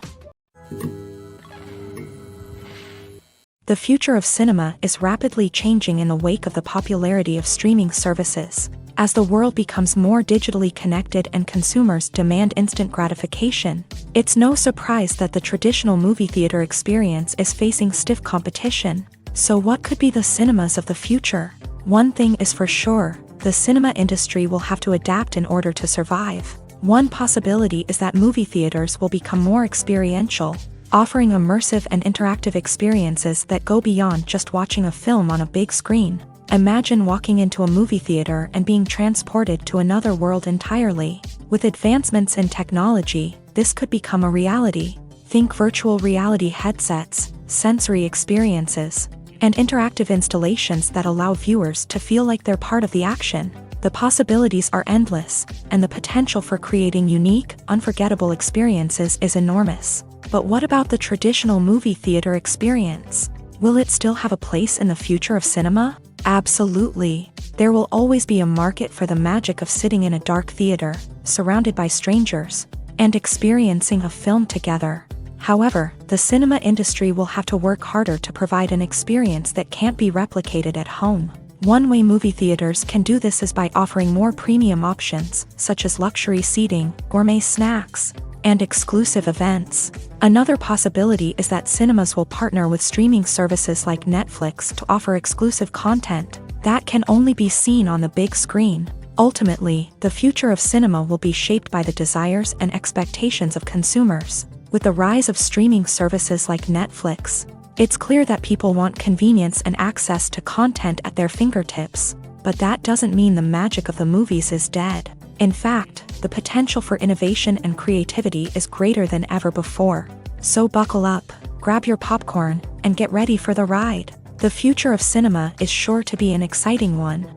The future of cinema is rapidly changing in the wake of the popularity of streaming services. As the world becomes more digitally connected and consumers demand instant gratification, it's no surprise that the traditional movie theater experience is facing stiff competition. So what could be the cinemas of the future? One thing is for sure, the cinema industry will have to adapt in order to survive. One possibility is that movie theaters will become more experiential, offering immersive and interactive experiences that go beyond just watching a film on a big screen. Imagine walking into a movie theater and being transported to another world entirely. With advancements in technology, this could become a reality. Think virtual reality headsets, sensory experiences, and interactive installations that allow viewers to feel like they're part of the action. The possibilities are endless, and the potential for creating unique, unforgettable experiences is enormous. But what about the traditional movie theater experience? Will it still have a place in the future of cinema? Absolutely. There will always be a market for the magic of sitting in a dark theater, surrounded by strangers, and experiencing a film together. However, the cinema industry will have to work harder to provide an experience that can't be replicated at home. One way movie theaters can do this is by offering more premium options, such as luxury seating, gourmet snacks, and exclusive events. Another possibility is that cinemas will partner with streaming services like Netflix to offer exclusive content that can only be seen on the big screen. Ultimately, the future of cinema will be shaped by the desires and expectations of consumers. With the rise of streaming services like Netflix, it's clear that people want convenience and access to content at their fingertips. But that doesn't mean the magic of the movies is dead. In fact, the potential for innovation and creativity is greater than ever before. So buckle up, grab your popcorn, and get ready for the ride. The future of cinema is sure to be an exciting one.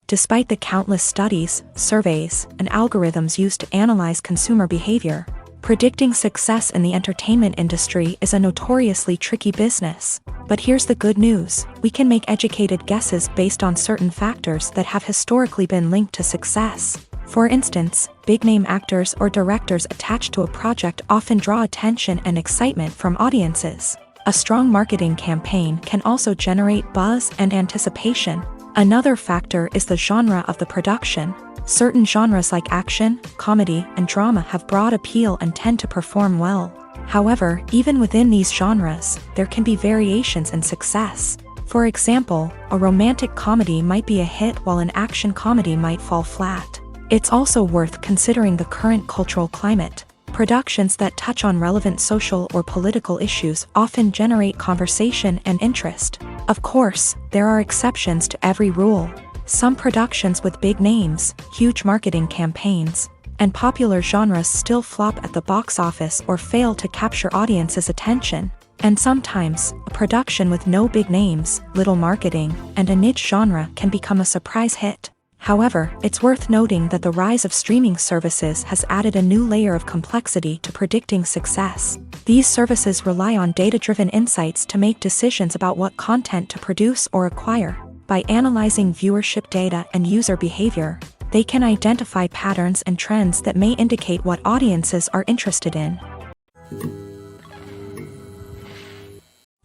Despite the countless studies, surveys, and algorithms used to analyze consumer behavior, predicting success in the entertainment industry is a notoriously tricky business. But here's the good news: we can make educated guesses based on certain factors that have historically been linked to success. For instance, big-name actors or directors attached to a project often draw attention and excitement from audiences. A strong marketing campaign can also generate buzz and anticipation. Another factor is the genre of the production. Certain genres like action, comedy, and drama have broad appeal and tend to perform well. However, even within these genres, there can be variations in success. For example, a romantic comedy might be a hit while an action comedy might fall flat. It's also worth considering the current cultural climate. Productions that touch on relevant social or political issues often generate conversation and interest. Of course, there are exceptions to every rule. Some productions with big names, huge marketing campaigns, and popular genres still flop at the box office or fail to capture audiences' attention. And sometimes, a production with no big names, little marketing, and a niche genre can become a surprise hit. However, it's worth noting that the rise of streaming services has added a new layer of complexity to predicting success. These services rely on data-driven insights to make decisions about what content to produce or acquire. By analyzing viewership data and user behavior, they can identify patterns and trends that may indicate what audiences are interested in.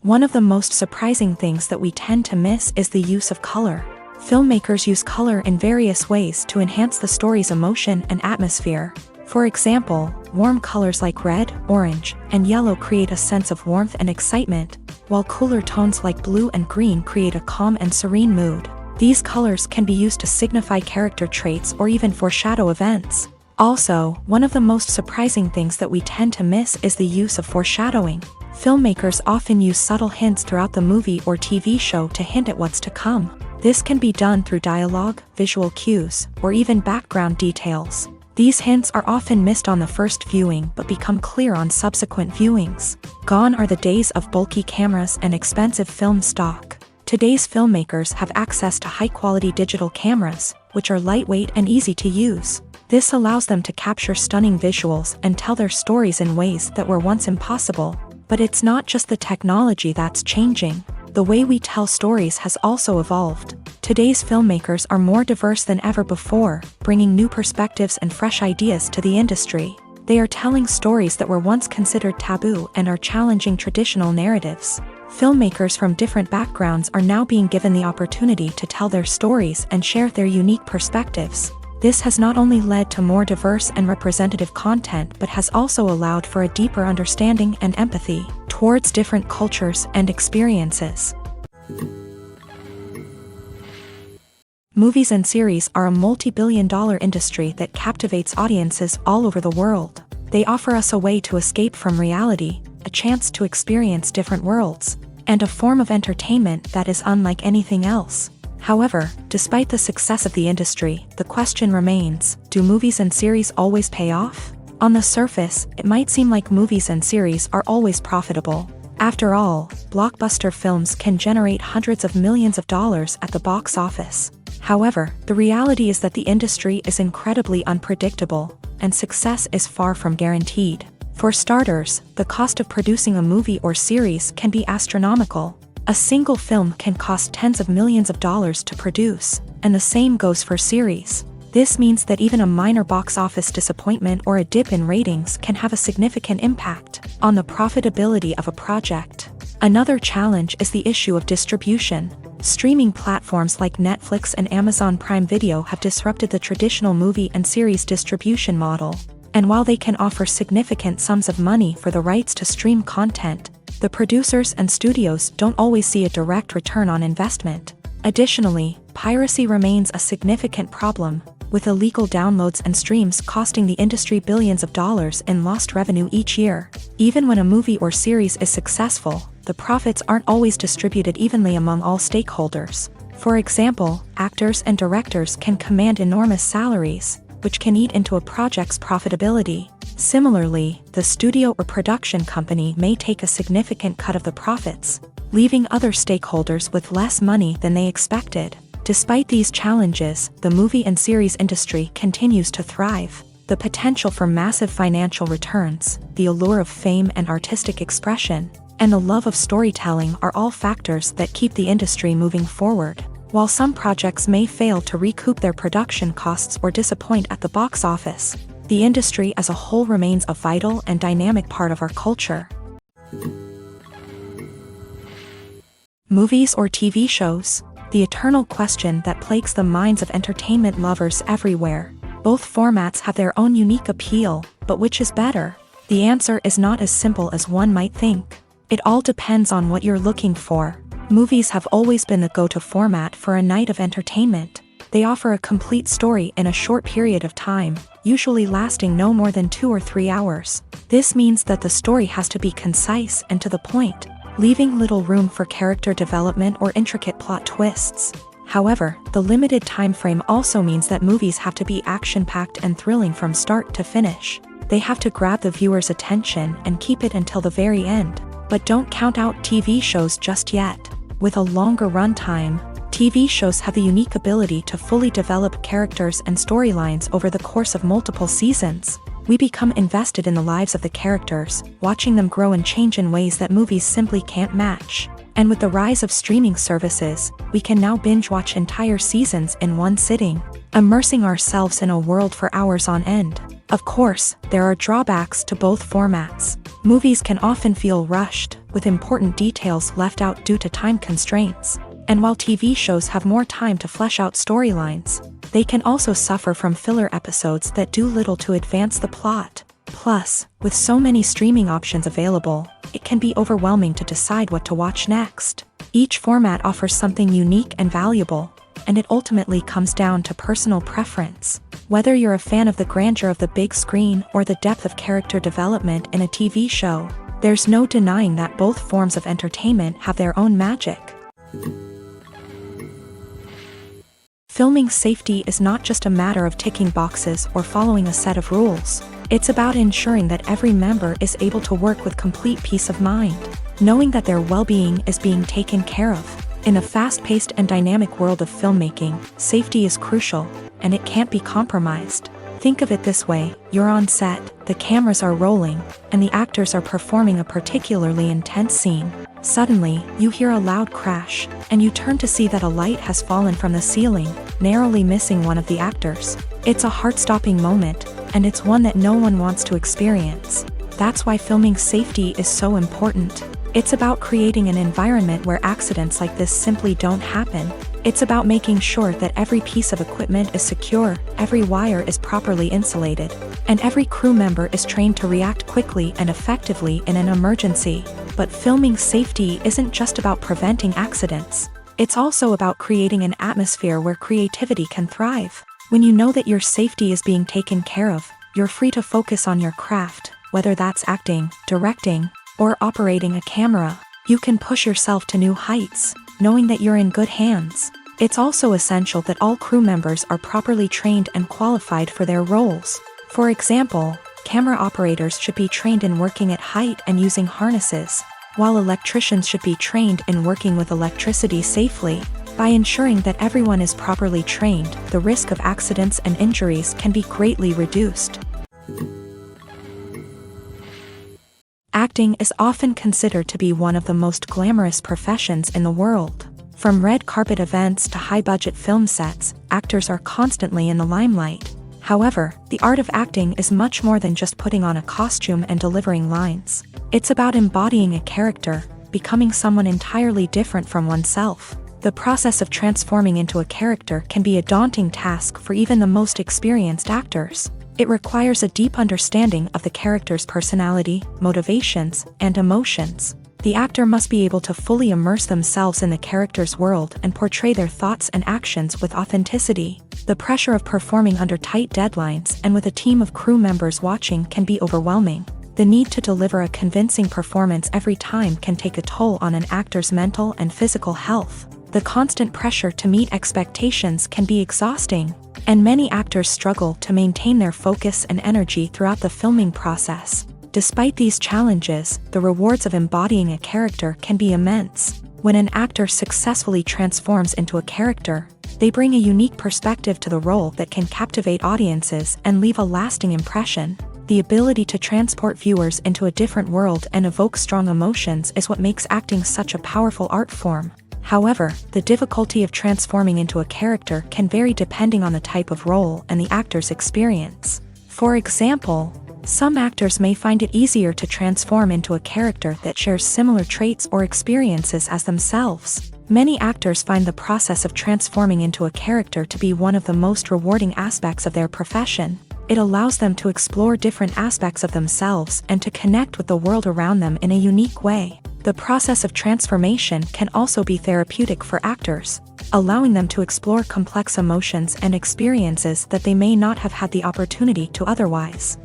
One of the most surprising things that we tend to miss is the use of color. Filmmakers use color in various ways to enhance the story's emotion and atmosphere. For example, warm colors like red, orange, and yellow create a sense of warmth and excitement, while cooler tones like blue and green create a calm and serene mood. These colors can be used to signify character traits or even foreshadow events. Also, one of the most surprising things that we tend to miss is the use of foreshadowing. Filmmakers often use subtle hints throughout the movie or TV show to hint at what's to come. This can be done through dialogue, visual cues, or even background details. These hints are often missed on the first viewing but become clear on subsequent viewings. Gone are the days of bulky cameras and expensive film stock. Today's filmmakers have access to high-quality digital cameras, which are lightweight and easy to use. This allows them to capture stunning visuals and tell their stories in ways that were once impossible. But it's not just the technology that's changing. The way we tell stories has also evolved. Today's filmmakers are more diverse than ever before, bringing new perspectives and fresh ideas to the industry. They are telling stories that were once considered taboo and are challenging traditional narratives. Filmmakers from different backgrounds are now being given the opportunity to tell their stories and share their unique perspectives. This has not only led to more diverse and representative content but has also allowed for a deeper understanding and empathy towards different cultures and experiences. Movies and series are a multi-billion-dollar industry that captivates audiences all over the world. They offer us a way to escape from reality, a chance to experience different worlds, and a form of entertainment that is unlike anything else. However, despite the success of the industry, the question remains, do movies and series always pay off? On the surface, it might seem like movies and series are always profitable. After all, blockbuster films can generate hundreds of millions of dollars at the box office. However, the reality is that the industry is incredibly unpredictable, and success is far from guaranteed. For starters, the cost of producing a movie or series can be astronomical. A single film can cost tens of millions of dollars to produce, and the same goes for series. This means that even a minor box office disappointment or a dip in ratings can have a significant impact on the profitability of a project. Another challenge is the issue of distribution. Streaming platforms like Netflix and Amazon Prime Video have disrupted the traditional movie and series distribution model. And while they can offer significant sums of money for the rights to stream content, the producers and studios don't always see a direct return on investment. Additionally, piracy remains a significant problem, with illegal downloads and streams costing the industry billions of dollars in lost revenue each year. Even when a movie or series is successful, the profits aren't always distributed evenly among all stakeholders. For example, actors and directors can command enormous salaries, which can eat into a project's profitability. Similarly, the studio or production company may take a significant cut of the profits, leaving other stakeholders with less money than they expected. Despite these challenges, the movie and series industry continues to thrive. The potential for massive financial returns, the allure of fame and artistic expression, and the love of storytelling are all factors that keep the industry moving forward. While some projects may fail to recoup their production costs or disappoint at the box office, the industry as a whole remains a vital and dynamic part of our culture. Movies or TV shows? The eternal question that plagues the minds of entertainment lovers everywhere. Both formats have their own unique appeal, but which is better? The answer is not as simple as one might think. It all depends on what you're looking for. Movies have always been the go-to format for a night of entertainment. They offer a complete story in a short period of time, usually lasting no more than 2 or 3 hours. This means that the story has to be concise and to the point, leaving little room for character development or intricate plot twists. However, the limited time frame also means that movies have to be action-packed and thrilling from start to finish. They have to grab the viewer's attention and keep it until the very end. But don't count out TV shows just yet. With a longer runtime, TV shows have the unique ability to fully develop characters and storylines over the course of multiple seasons. We become invested in the lives of the characters, watching them grow and change in ways that movies simply can't match. And with the rise of streaming services, we can now binge-watch entire seasons in one sitting, immersing ourselves in a world for hours on end. Of course, there are drawbacks to both formats. Movies can often feel rushed, with important details left out due to time constraints. And while TV shows have more time to flesh out storylines, they can also suffer from filler episodes that do little to advance the plot. Plus, with so many streaming options available, it can be overwhelming to decide what to watch next. Each format offers something unique and valuable, and it ultimately comes down to personal preference. Whether you're a fan of the grandeur of the big screen or the depth of character development in a TV show, there's no denying that both forms of entertainment have their own magic. Filming safety is not just a matter of ticking boxes or following a set of rules. It's about ensuring that every member is able to work with complete peace of mind, knowing that their well-being is being taken care of. In a fast-paced and dynamic world of filmmaking, safety is crucial, and it can't be compromised. Think of it this way: you're on set, the cameras are rolling, and the actors are performing a particularly intense scene. Suddenly, you hear a loud crash, and you turn to see that a light has fallen from the ceiling, narrowly missing one of the actors. It's a heart-stopping moment, and it's one that no one wants to experience. That's why filming safety is so important. It's about creating an environment where accidents like this simply don't happen. It's about making sure that every piece of equipment is secure, every wire is properly insulated, and every crew member is trained to react quickly and effectively in an emergency. But filming safety isn't just about preventing accidents. It's also about creating an atmosphere where creativity can thrive. When you know that your safety is being taken care of, you're free to focus on your craft, whether that's acting, directing, or operating a camera. You can push yourself to new heights, knowing that you're in good hands. It's also essential that all crew members are properly trained and qualified for their roles. For example, camera operators should be trained in working at height and using harnesses, while electricians should be trained in working with electricity safely. By ensuring that everyone is properly trained, the risk of accidents and injuries can be greatly reduced. Acting is often considered to be one of the most glamorous professions in the world. From red carpet events to high-budget film sets, actors are constantly in the limelight. However, the art of acting is much more than just putting on a costume and delivering lines. It's about embodying a character, becoming someone entirely different from oneself. The process of transforming into a character can be a daunting task for even the most experienced actors. It requires a deep understanding of the character's personality, motivations, and emotions. The actor must be able to fully immerse themselves in the character's world and portray their thoughts and actions with authenticity. The pressure of performing under tight deadlines and with a team of crew members watching can be overwhelming. The need to deliver a convincing performance every time can take a toll on an actor's mental and physical health. The constant pressure to meet expectations can be exhausting, and many actors struggle to maintain their focus and energy throughout the filming process. Despite these challenges, the rewards of embodying a character can be immense. When an actor successfully transforms into a character, they bring a unique perspective to the role that can captivate audiences and leave a lasting impression. The ability to transport viewers into a different world and evoke strong emotions is what makes acting such a powerful art form. However, the difficulty of transforming into a character can vary depending on the type of role and the actor's experience. For example, some actors may find it easier to transform into a character that shares similar traits or experiences as themselves. Many actors find the process of transforming into a character to be one of the most rewarding aspects of their profession. It allows them to explore different aspects of themselves and to connect with the world around them in a unique way. The process of transformation can also be therapeutic for actors, allowing them to explore complex emotions and experiences that they may not have had the opportunity to otherwise.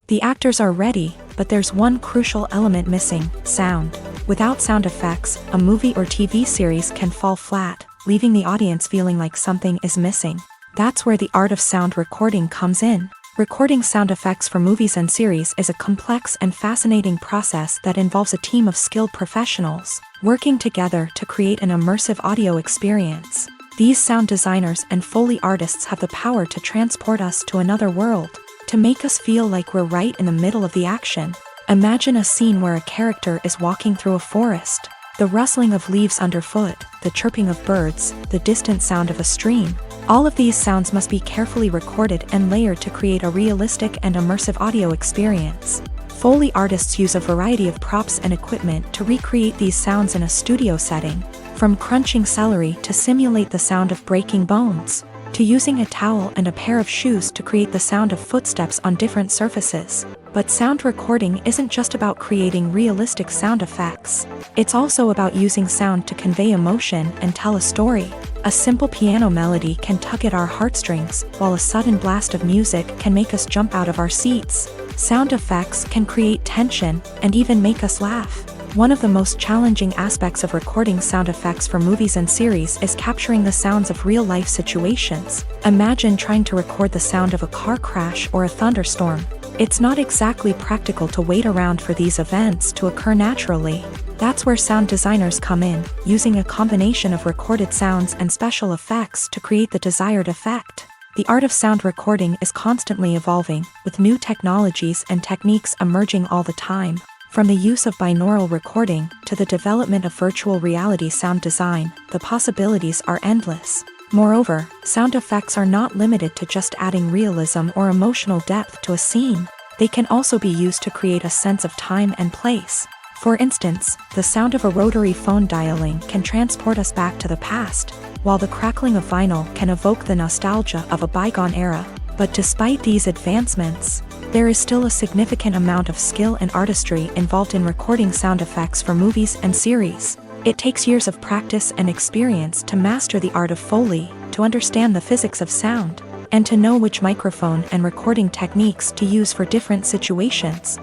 The actors are ready, but there's one crucial element missing: sound. Without sound effects, a movie or TV series can fall flat, leaving the audience feeling like something is missing. That's where the art of sound recording comes in. Recording sound effects for movies and series is a complex and fascinating process that involves a team of skilled professionals working together to create an immersive audio experience. These sound designers and Foley artists have the power to transport us to another world, to make us feel like we're right in the middle of the action. Imagine a scene where a character is walking through a forest. The rustling of leaves underfoot, the chirping of birds, the distant sound of a stream. All of these sounds must be carefully recorded and layered to create a realistic and immersive audio experience. Foley artists use a variety of props and equipment to recreate these sounds in a studio setting, from crunching celery to simulate the sound of breaking bones, to using a towel and a pair of shoes to create the sound of footsteps on different surfaces. But sound recording isn't just about creating realistic sound effects. It's also about using sound to convey emotion and tell a story. A simple piano melody can tug at our heartstrings, while a sudden blast of music can make us jump out of our seats. Sound effects can create tension and even make us laugh. One of the most challenging aspects of recording sound effects for movies and series is capturing the sounds of real-life situations. Imagine trying to record the sound of a car crash or a thunderstorm. It's not exactly practical to wait around for these events to occur naturally. That's where sound designers come in, using a combination of recorded sounds and special effects to create the desired effect. The art of sound recording is constantly evolving, with new technologies and techniques emerging all the time. From the use of binaural recording to the development of virtual reality sound design, the possibilities are endless. Moreover, sound effects are not limited to just adding realism or emotional depth to a scene. They can also be used to create a sense of time and place. For instance, the sound of a rotary phone dialing can transport us back to the past, while the crackling of vinyl can evoke the nostalgia of a bygone era. But despite these advancements, there is still a significant amount of skill and artistry involved in recording sound effects for movies and series. It takes years of practice and experience to master the art of Foley, to understand the physics of sound, and to know which microphone and recording techniques to use for different situations.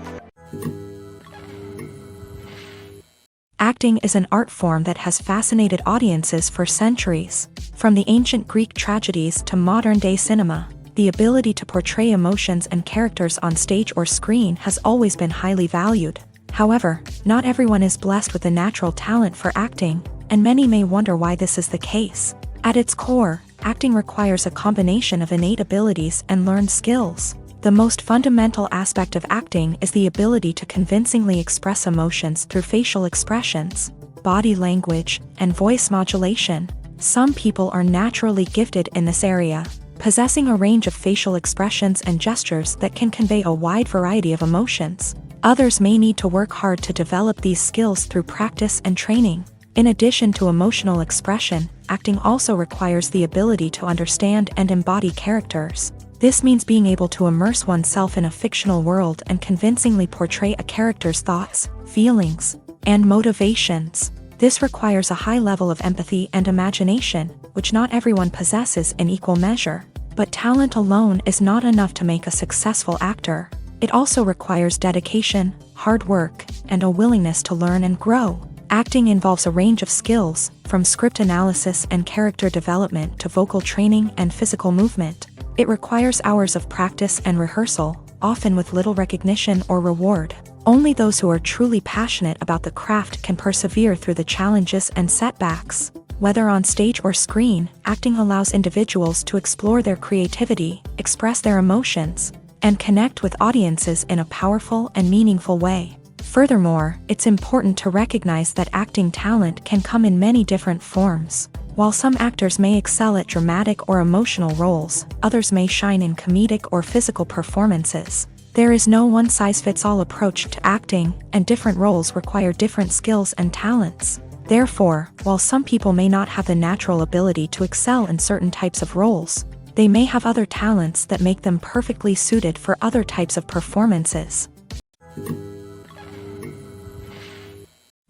Acting is an art form that has fascinated audiences for centuries. From the ancient Greek tragedies to modern-day cinema, the ability to portray emotions and characters on stage or screen has always been highly valued. However, not everyone is blessed with a natural talent for acting, and many may wonder why this is the case. At its core, acting requires a combination of innate abilities and learned skills. The most fundamental aspect of acting is the ability to convincingly express emotions through facial expressions, body language, and voice modulation. Some people are naturally gifted in this area, possessing a range of facial expressions and gestures that can convey a wide variety of emotions. Others may need to work hard to develop these skills through practice and training. In addition to emotional expression, acting also requires the ability to understand and embody characters. This means being able to immerse oneself in a fictional world and convincingly portray a character's thoughts, feelings, and motivations. This requires a high level of empathy and imagination, which not everyone possesses in equal measure. But talent alone is not enough to make a successful actor. It also requires dedication, hard work, and a willingness to learn and grow. Acting involves a range of skills, from script analysis and character development to vocal training and physical movement. It requires hours of practice and rehearsal, often with little recognition or reward. Only those who are truly passionate about the craft can persevere through the challenges and setbacks. Whether on stage or screen, acting allows individuals to explore their creativity, express their emotions, and connect with audiences in a powerful and meaningful way. Furthermore, it's important to recognize that acting talent can come in many different forms. While some actors may excel at dramatic or emotional roles, others may shine in comedic or physical performances. There is no one-size-fits-all approach to acting, and different roles require different skills and talents. Therefore, while some people may not have the natural ability to excel in certain types of roles, they may have other talents that make them perfectly suited for other types of performances.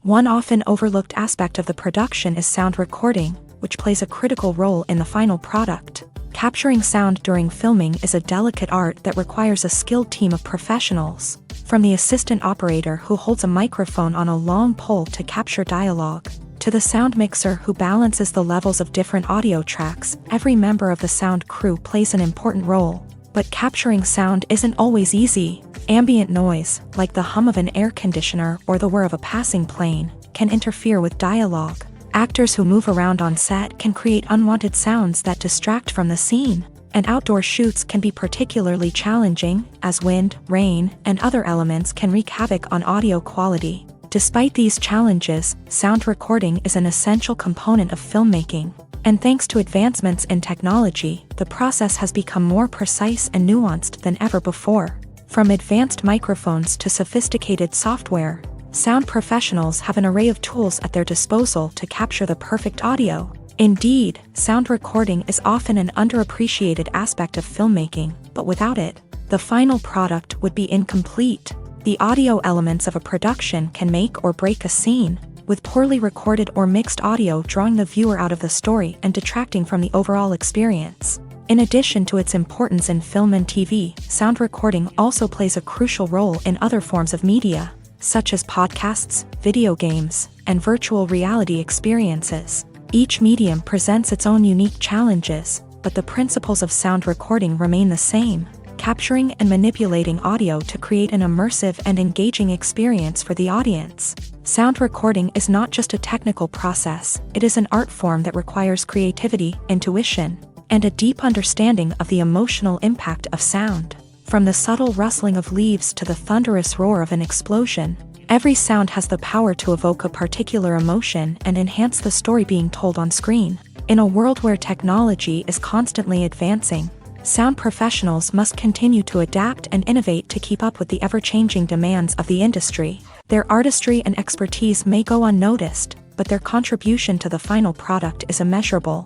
One often overlooked aspect of the production is sound recording, which plays a critical role in the final product. Capturing sound during filming is a delicate art that requires a skilled team of professionals. From the assistant operator who holds a microphone on a long pole to capture dialogue, to the sound mixer who balances the levels of different audio tracks, every member of the sound crew plays an important role. But capturing sound isn't always easy. Ambient noise, like the hum of an air conditioner or the whir of a passing plane, can interfere with dialogue. Actors who move around on set can create unwanted sounds that distract from the scene. And outdoor shoots can be particularly challenging, as wind, rain, and other elements can wreak havoc on audio quality. Despite these challenges, sound recording is an essential component of filmmaking. And thanks to advancements in technology, the process has become more precise and nuanced than ever before. From advanced microphones to sophisticated software, sound professionals have an array of tools at their disposal to capture the perfect audio. Indeed, sound recording is often an underappreciated aspect of filmmaking, but without it, the final product would be incomplete. The audio elements of a production can make or break a scene, with poorly recorded or mixed audio drawing the viewer out of the story and detracting from the overall experience. In addition to its importance in film and TV, sound recording also plays a crucial role in other forms of media, such as podcasts, video games, and virtual reality experiences. Each medium presents its own unique challenges, but the principles of sound recording remain the same: capturing and manipulating audio to create an immersive and engaging experience for the audience. Sound recording is not just a technical process, it is an art form that requires creativity, intuition, and a deep understanding of the emotional impact of sound. From the subtle rustling of leaves to the thunderous roar of an explosion, every sound has the power to evoke a particular emotion and enhance the story being told on screen. In a world where technology is constantly advancing, sound professionals must continue to adapt and innovate to keep up with the ever-changing demands of the industry. Their artistry and expertise may go unnoticed, but their contribution to the final product is immeasurable.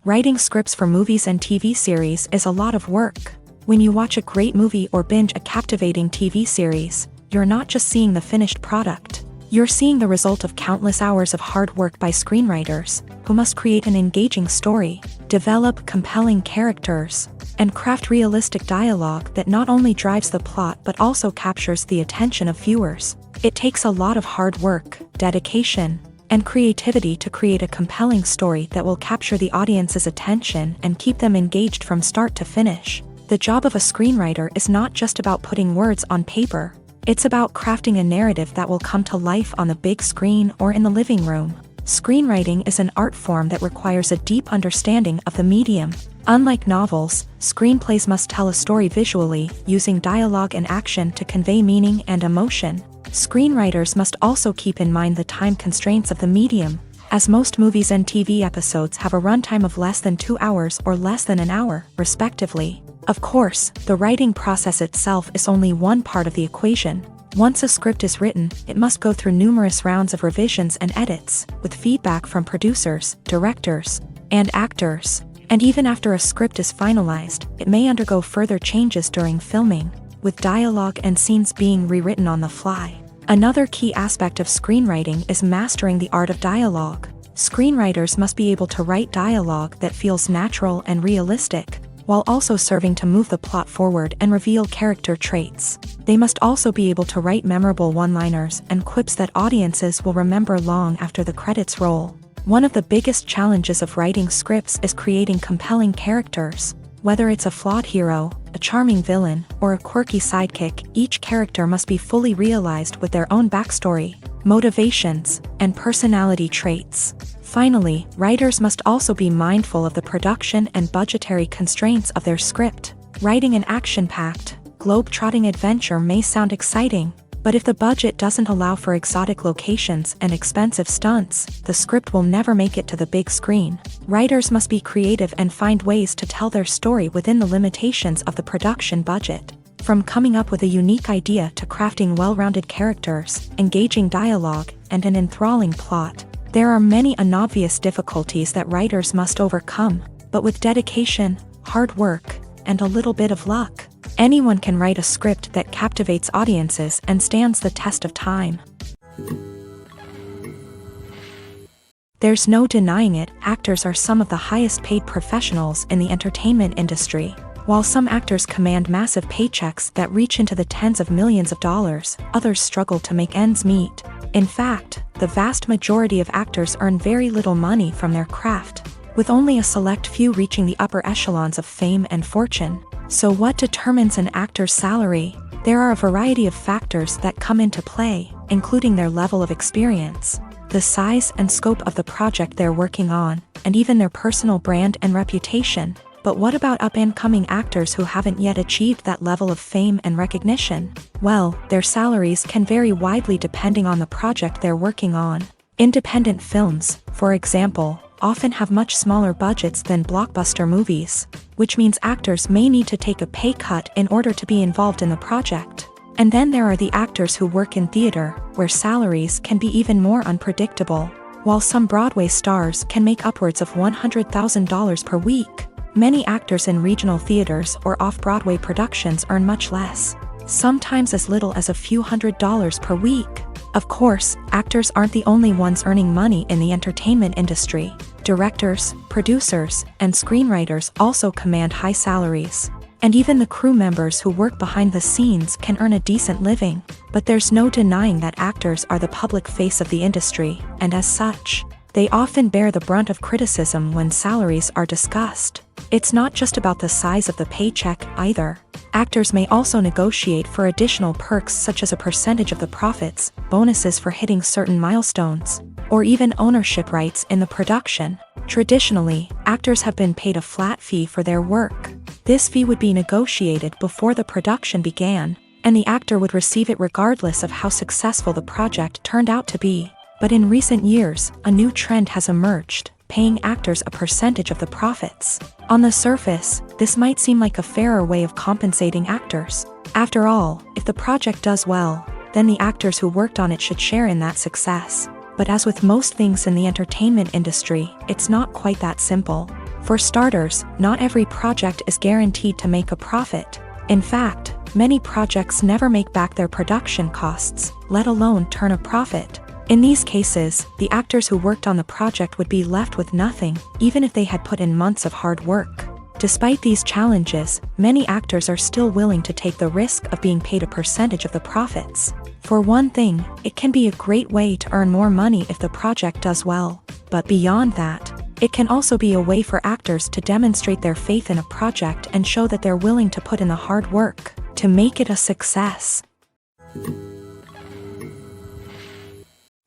Writing scripts for movies and TV series is a lot of work. When you watch a great movie or binge a captivating TV series, you're not just seeing the finished product. You're seeing the result of countless hours of hard work by screenwriters, who must create an engaging story, develop compelling characters, and craft realistic dialogue that not only drives the plot but also captures the attention of viewers. It takes a lot of hard work, dedication, and creativity to create a compelling story that will capture the audience's attention and keep them engaged from start to finish. The job of a screenwriter is not just about putting words on paper. It's about crafting a narrative that will come to life on the big screen or in the living room. Screenwriting is an art form that requires a deep understanding of the medium. Unlike novels, screenplays must tell a story visually, using dialogue and action to convey meaning and emotion. Screenwriters must also keep in mind the time constraints of the medium, as most movies and TV episodes have a runtime of less than 2 hours or less than an hour, respectively. Of course, the writing process itself is only one part of the equation. Once a script is written, it must go through numerous rounds of revisions and edits, with feedback from producers, directors, and actors. And even after a script is finalized, it may undergo further changes during filming, with dialogue and scenes being rewritten on the fly. Another key aspect of screenwriting is mastering the art of dialogue. Screenwriters must be able to write dialogue that feels natural and realistic, while also serving to move the plot forward and reveal character traits. They must also be able to write memorable one-liners and quips that audiences will remember long after the credits roll. One of the biggest challenges of writing scripts is creating compelling characters. Whether it's a flawed hero, a charming villain, or a quirky sidekick, each character must be fully realized with their own backstory, motivations, and personality traits. Finally, writers must also be mindful of the production and budgetary constraints of their script. Writing an action-packed, globe-trotting adventure may sound exciting, but if the budget doesn't allow for exotic locations and expensive stunts, the script will never make it to the big screen. Writers must be creative and find ways to tell their story within the limitations of the production budget. From coming up with a unique idea to crafting well-rounded characters, engaging dialogue, and an enthralling plot, there are many unobvious difficulties that writers must overcome, but with dedication, hard work, and a little bit of luck, anyone can write a script that captivates audiences and stands the test of time. There's no denying it, actors are some of the highest paid professionals in the entertainment industry. While some actors command massive paychecks that reach into the tens of millions of dollars, others struggle to make ends meet. In fact, the vast majority of actors earn very little money from their craft, with only a select few reaching the upper echelons of fame and fortune. So what determines an actor's salary? There are a variety of factors that come into play, including their level of experience, the size and scope of the project they're working on, and even their personal brand and reputation. But what about up-and-coming actors who haven't yet achieved that level of fame and recognition? Well, their salaries can vary widely depending on the project they're working on. Independent films, for example, often have much smaller budgets than blockbuster movies, which means actors may need to take a pay cut in order to be involved in the project. And then there are the actors who work in theater, where salaries can be even more unpredictable. While some Broadway stars can make upwards of $100,000 per week, Many actors in regional theaters or off-Broadway productions earn much less, sometimes as little as a few $100s per week. Of course, actors aren't the only ones earning money in the entertainment industry. Directors, producers, and screenwriters also command high salaries. And even the crew members who work behind the scenes can earn a decent living. But there's no denying that actors are the public face of the industry, and as such, they often bear the brunt of criticism when salaries are discussed. It's not just about the size of the paycheck, either. Actors may also negotiate for additional perks such as a percentage of the profits, bonuses for hitting certain milestones, or even ownership rights in the production. Traditionally, actors have been paid a flat fee for their work. This fee would be negotiated before the production began, and the actor would receive it regardless of how successful the project turned out to be. But in recent years, a new trend has emerged, paying actors a percentage of the profits. On the surface, this might seem like a fairer way of compensating actors. After all, if the project does well, then the actors who worked on it should share in that success. But as with most things in the entertainment industry, it's not quite that simple. For starters, not every project is guaranteed to make a profit. In fact, many projects never make back their production costs, let alone turn a profit. In these cases, the actors who worked on the project would be left with nothing, even if they had put in months of hard work. Despite these challenges, many actors are still willing to take the risk of being paid a percentage of the profits. For one thing, it can be a great way to earn more money if the project does well. But beyond that, it can also be a way for actors to demonstrate their faith in a project and show that they're willing to put in the hard work to make it a success.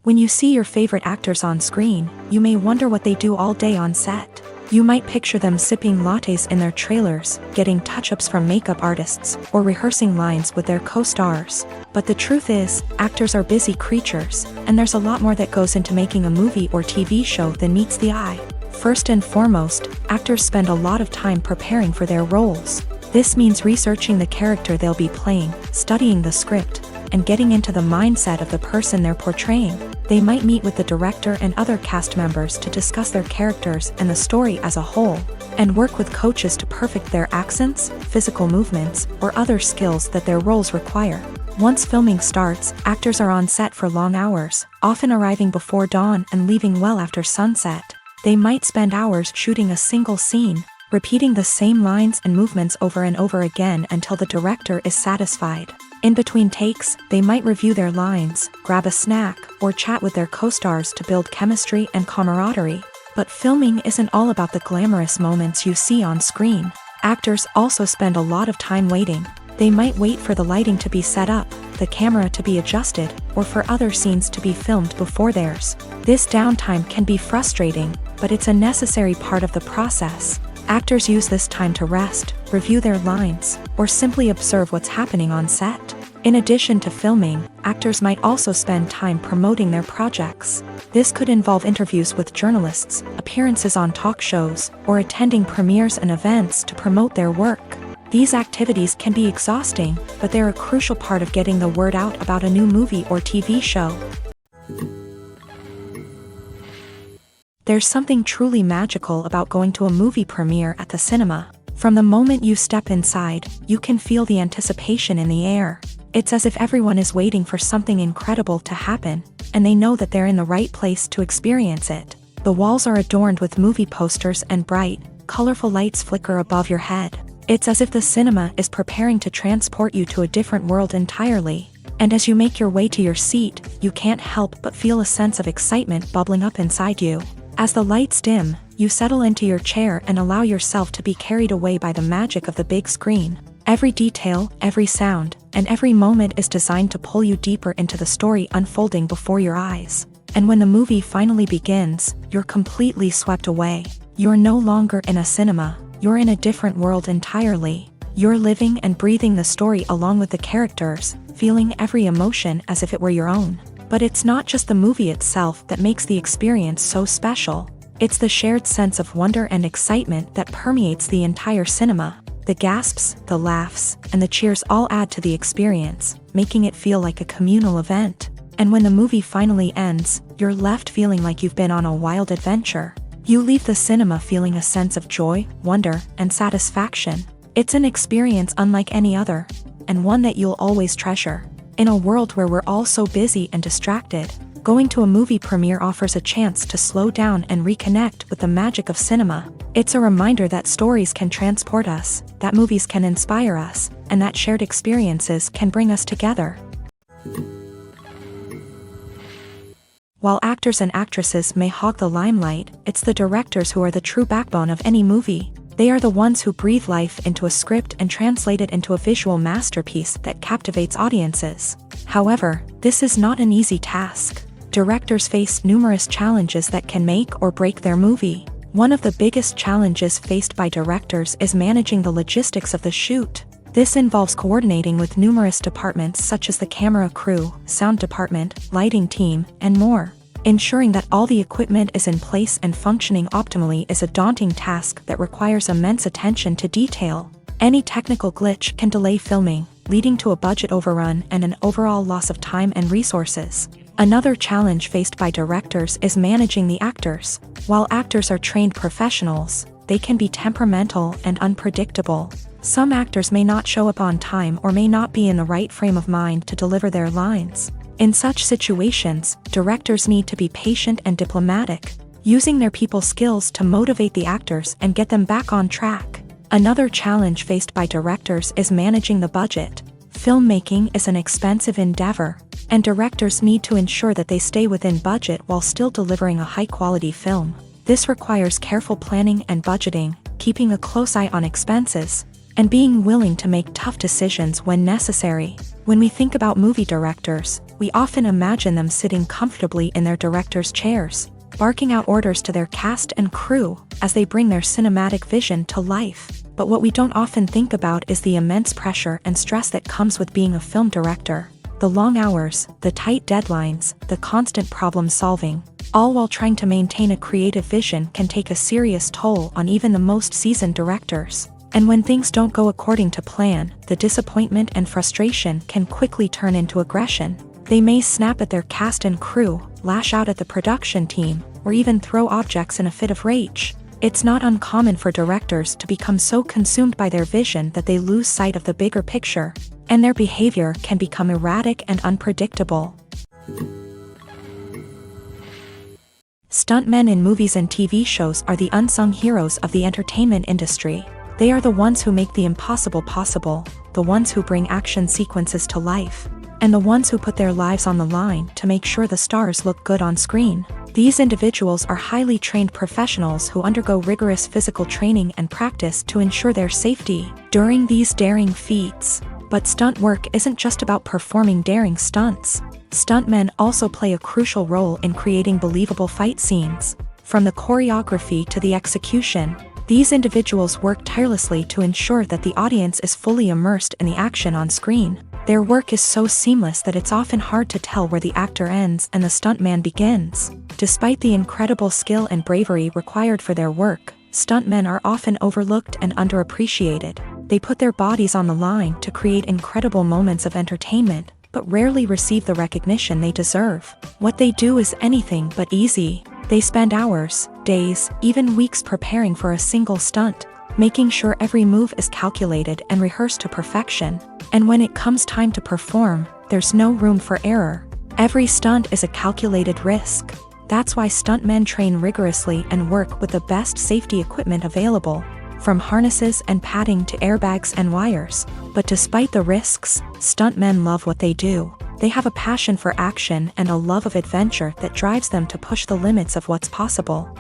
When you see your favorite actors on screen, you may wonder what they do all day on set. You might picture them sipping lattes in their trailers, getting touch-ups from makeup artists, or rehearsing lines with their co-stars. But the truth is, actors are busy creatures, and there's a lot more that goes into making a movie or TV show than meets the eye. First and foremost, actors spend a lot of time preparing for their roles. This means researching the character they'll be playing, studying the script, and getting into the mindset of the person they're portraying. They might meet with the director and other cast members to discuss their characters and the story as a whole, and work with coaches to perfect their accents, physical movements, or other skills that their roles require. Once filming starts, actors are on set for long hours, often arriving before dawn and leaving well after sunset. They might spend hours shooting a single scene, repeating the same lines and movements over and over again until the director is satisfied. In between takes, they might review their lines, grab a snack, or chat with their co-stars to build chemistry and camaraderie. But filming isn't all about the glamorous moments you see on screen. Actors also spend a lot of time waiting. They might wait for the lighting to be set up, the camera to be adjusted, or for other scenes to be filmed before theirs. This downtime can be frustrating, but it's a necessary part of the process. Actors use this time to rest, review their lines, or simply observe what's happening on set. In addition to filming, actors might also spend time promoting their projects. This could involve interviews with journalists, appearances on talk shows, or attending premieres and events to promote their work. These activities can be exhausting, but they're a crucial part of getting the word out about a new movie or TV show. There's something truly magical about going to a movie premiere at the cinema. From the moment you step inside, you can feel the anticipation in the air. It's as if everyone is waiting for something incredible to happen, and they know that they're in the right place to experience it. The walls are adorned with movie posters and bright, colorful lights flicker above your head. It's as if the cinema is preparing to transport you to a different world entirely. And as you make your way to your seat, you can't help but feel a sense of excitement bubbling up inside you. As the lights dim, you settle into your chair and allow yourself to be carried away by the magic of the big screen. Every detail, every sound, and every moment is designed to pull you deeper into the story unfolding before your eyes. And when the movie finally begins, you're completely swept away. You're no longer in a cinema, you're in a different world entirely. You're living and breathing the story along with the characters, feeling every emotion as if it were your own. But it's not just the movie itself that makes the experience so special. It's the shared sense of wonder and excitement that permeates the entire cinema. The gasps, the laughs, and the cheers all add to the experience, making it feel like a communal event. And when the movie finally ends, you're left feeling like you've been on a wild adventure. You leave the cinema feeling a sense of joy, wonder, and satisfaction. It's an experience unlike any other, and one that you'll always treasure. In a world where we're all so busy and distracted, going to a movie premiere offers a chance to slow down and reconnect with the magic of cinema. It's a reminder that stories can transport us, that movies can inspire us, and that shared experiences can bring us together. While actors and actresses may hog the limelight, it's the directors who are the true backbone of any movie. They are the ones who breathe life into a script and translate it into a visual masterpiece that captivates audiences. However, this is not an easy task. Directors face numerous challenges that can make or break their movie. One of the biggest challenges faced by directors is managing the logistics of the shoot. This involves coordinating with numerous departments such as the camera crew, sound department, lighting team, and more. Ensuring that all the equipment is in place and functioning optimally is a daunting task that requires immense attention to detail. Any technical glitch can delay filming, leading to a budget overrun and an overall loss of time and resources. Another challenge faced by directors is managing the actors. While actors are trained professionals, they can be temperamental and unpredictable. Some actors may not show up on time or may not be in the right frame of mind to deliver their lines. In such situations, directors need to be patient and diplomatic, using their people skills to motivate the actors and get them back on track. Another challenge faced by directors is managing the budget. Filmmaking is an expensive endeavor, and directors need to ensure that they stay within budget while still delivering a high-quality film. This requires careful planning and budgeting, keeping a close eye on expenses, and being willing to make tough decisions when necessary. When we think about movie directors, we often imagine them sitting comfortably in their director's chairs, barking out orders to their cast and crew as they bring their cinematic vision to life. But what we don't often think about is the immense pressure and stress that comes with being a film director. The long hours, the tight deadlines, the constant problem solving, all while trying to maintain a creative vision can take a serious toll on even the most seasoned directors. And when things don't go according to plan, the disappointment and frustration can quickly turn into aggression. They may snap at their cast and crew, lash out at the production team, or even throw objects in a fit of rage. It's not uncommon for directors to become so consumed by their vision that they lose sight of the bigger picture, and their behavior can become erratic and unpredictable. Stuntmen in movies and TV shows are the unsung heroes of the entertainment industry. They are the ones who make the impossible possible, the ones who bring action sequences to life, and the ones who put their lives on the line to make sure the stars look good on screen. These individuals are highly trained professionals who undergo rigorous physical training and practice to ensure their safety during these daring feats. But stunt work isn't just about performing daring stunts. Stuntmen also play a crucial role in creating believable fight scenes. From the choreography to the execution, these individuals work tirelessly to ensure that the audience is fully immersed in the action on screen. Their work is so seamless that it's often hard to tell where the actor ends and the stuntman begins. Despite the incredible skill and bravery required for their work, stuntmen are often overlooked and underappreciated. They put their bodies on the line to create incredible moments of entertainment, but rarely receive the recognition they deserve. What they do is anything but easy. They spend hours, days, even weeks preparing for a single stunt, making sure every move is calculated and rehearsed to perfection. And when it comes time to perform, there's no room for error. Every stunt is a calculated risk. That's why stuntmen train rigorously and work with the best safety equipment available, from harnesses and padding to airbags and wires. But despite the risks, stuntmen love what they do. They have a passion for action and a love of adventure that drives them to push the limits of what's possible.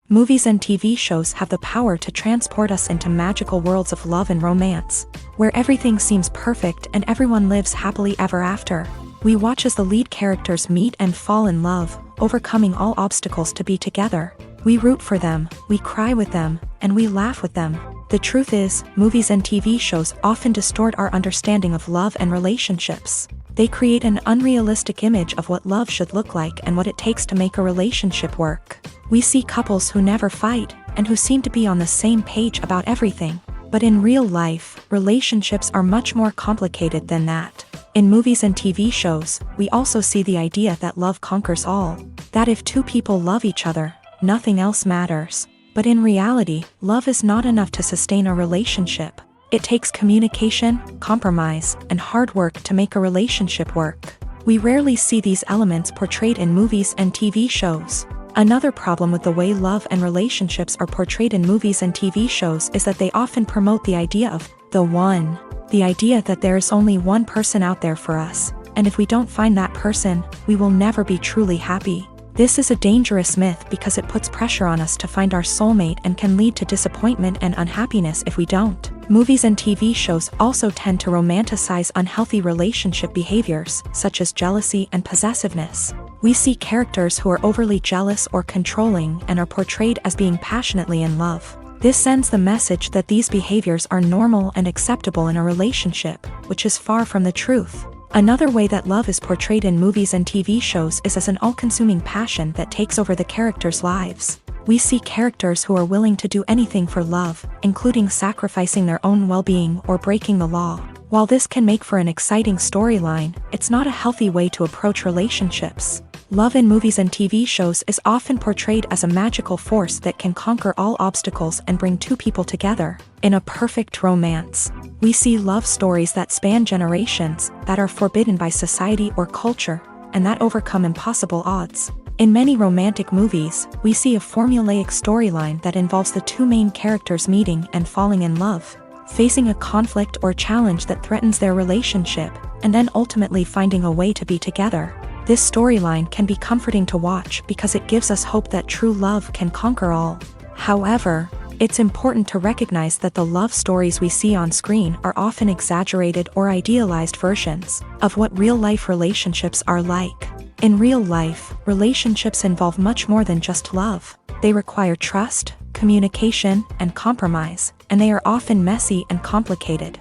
Movies and TV shows have the power to transport us into magical worlds of love and romance, where everything seems perfect and everyone lives happily ever after. We watch as the lead characters meet and fall in love, overcoming all obstacles to be together. We root for them, we cry with them, and we laugh with them. The truth is, movies and TV shows often distort our understanding of love and relationships. They create an unrealistic image of what love should look like and what it takes to make a relationship work. We see couples who never fight, and who seem to be on the same page about everything. But in real life, relationships are much more complicated than that. In movies and TV shows, we also see the idea that love conquers all, that if two people love each other, nothing else matters. But in reality, love is not enough to sustain a relationship. It takes communication, compromise, and hard work to make a relationship work. We rarely see these elements portrayed in movies and TV shows. Another problem with the way love and relationships are portrayed in movies and TV shows is that they often promote the idea of the one. The idea that there is only one person out there for us, and if we don't find that person, we will never be truly happy. This is a dangerous myth because it puts pressure on us to find our soulmate and can lead to disappointment and unhappiness if we don't. Movies and TV shows also tend to romanticize unhealthy relationship behaviors, such as jealousy and possessiveness. We see characters who are overly jealous or controlling and are portrayed as being passionately in love. This sends the message that these behaviors are normal and acceptable in a relationship, which is far from the truth. Another way that love is portrayed in movies and TV shows is as an all-consuming passion that takes over the characters' lives. We see characters who are willing to do anything for love, including sacrificing their own well-being or breaking the law. While this can make for an exciting storyline, it's not a healthy way to approach relationships. Love in movies and TV shows is often portrayed as a magical force that can conquer all obstacles and bring two people together. In a perfect romance, we see love stories that span generations, that are forbidden by society or culture, and that overcome impossible odds. In many romantic movies, we see a formulaic storyline that involves the two main characters meeting and falling in love, facing a conflict or challenge that threatens their relationship, and then ultimately finding a way to be together. This storyline can be comforting to watch because it gives us hope that true love can conquer all. However, it's important to recognize that the love stories we see on screen are often exaggerated or idealized versions of what real-life relationships are like. In real life, relationships involve much more than just love. They require trust, communication, and compromise, and they are often messy and complicated.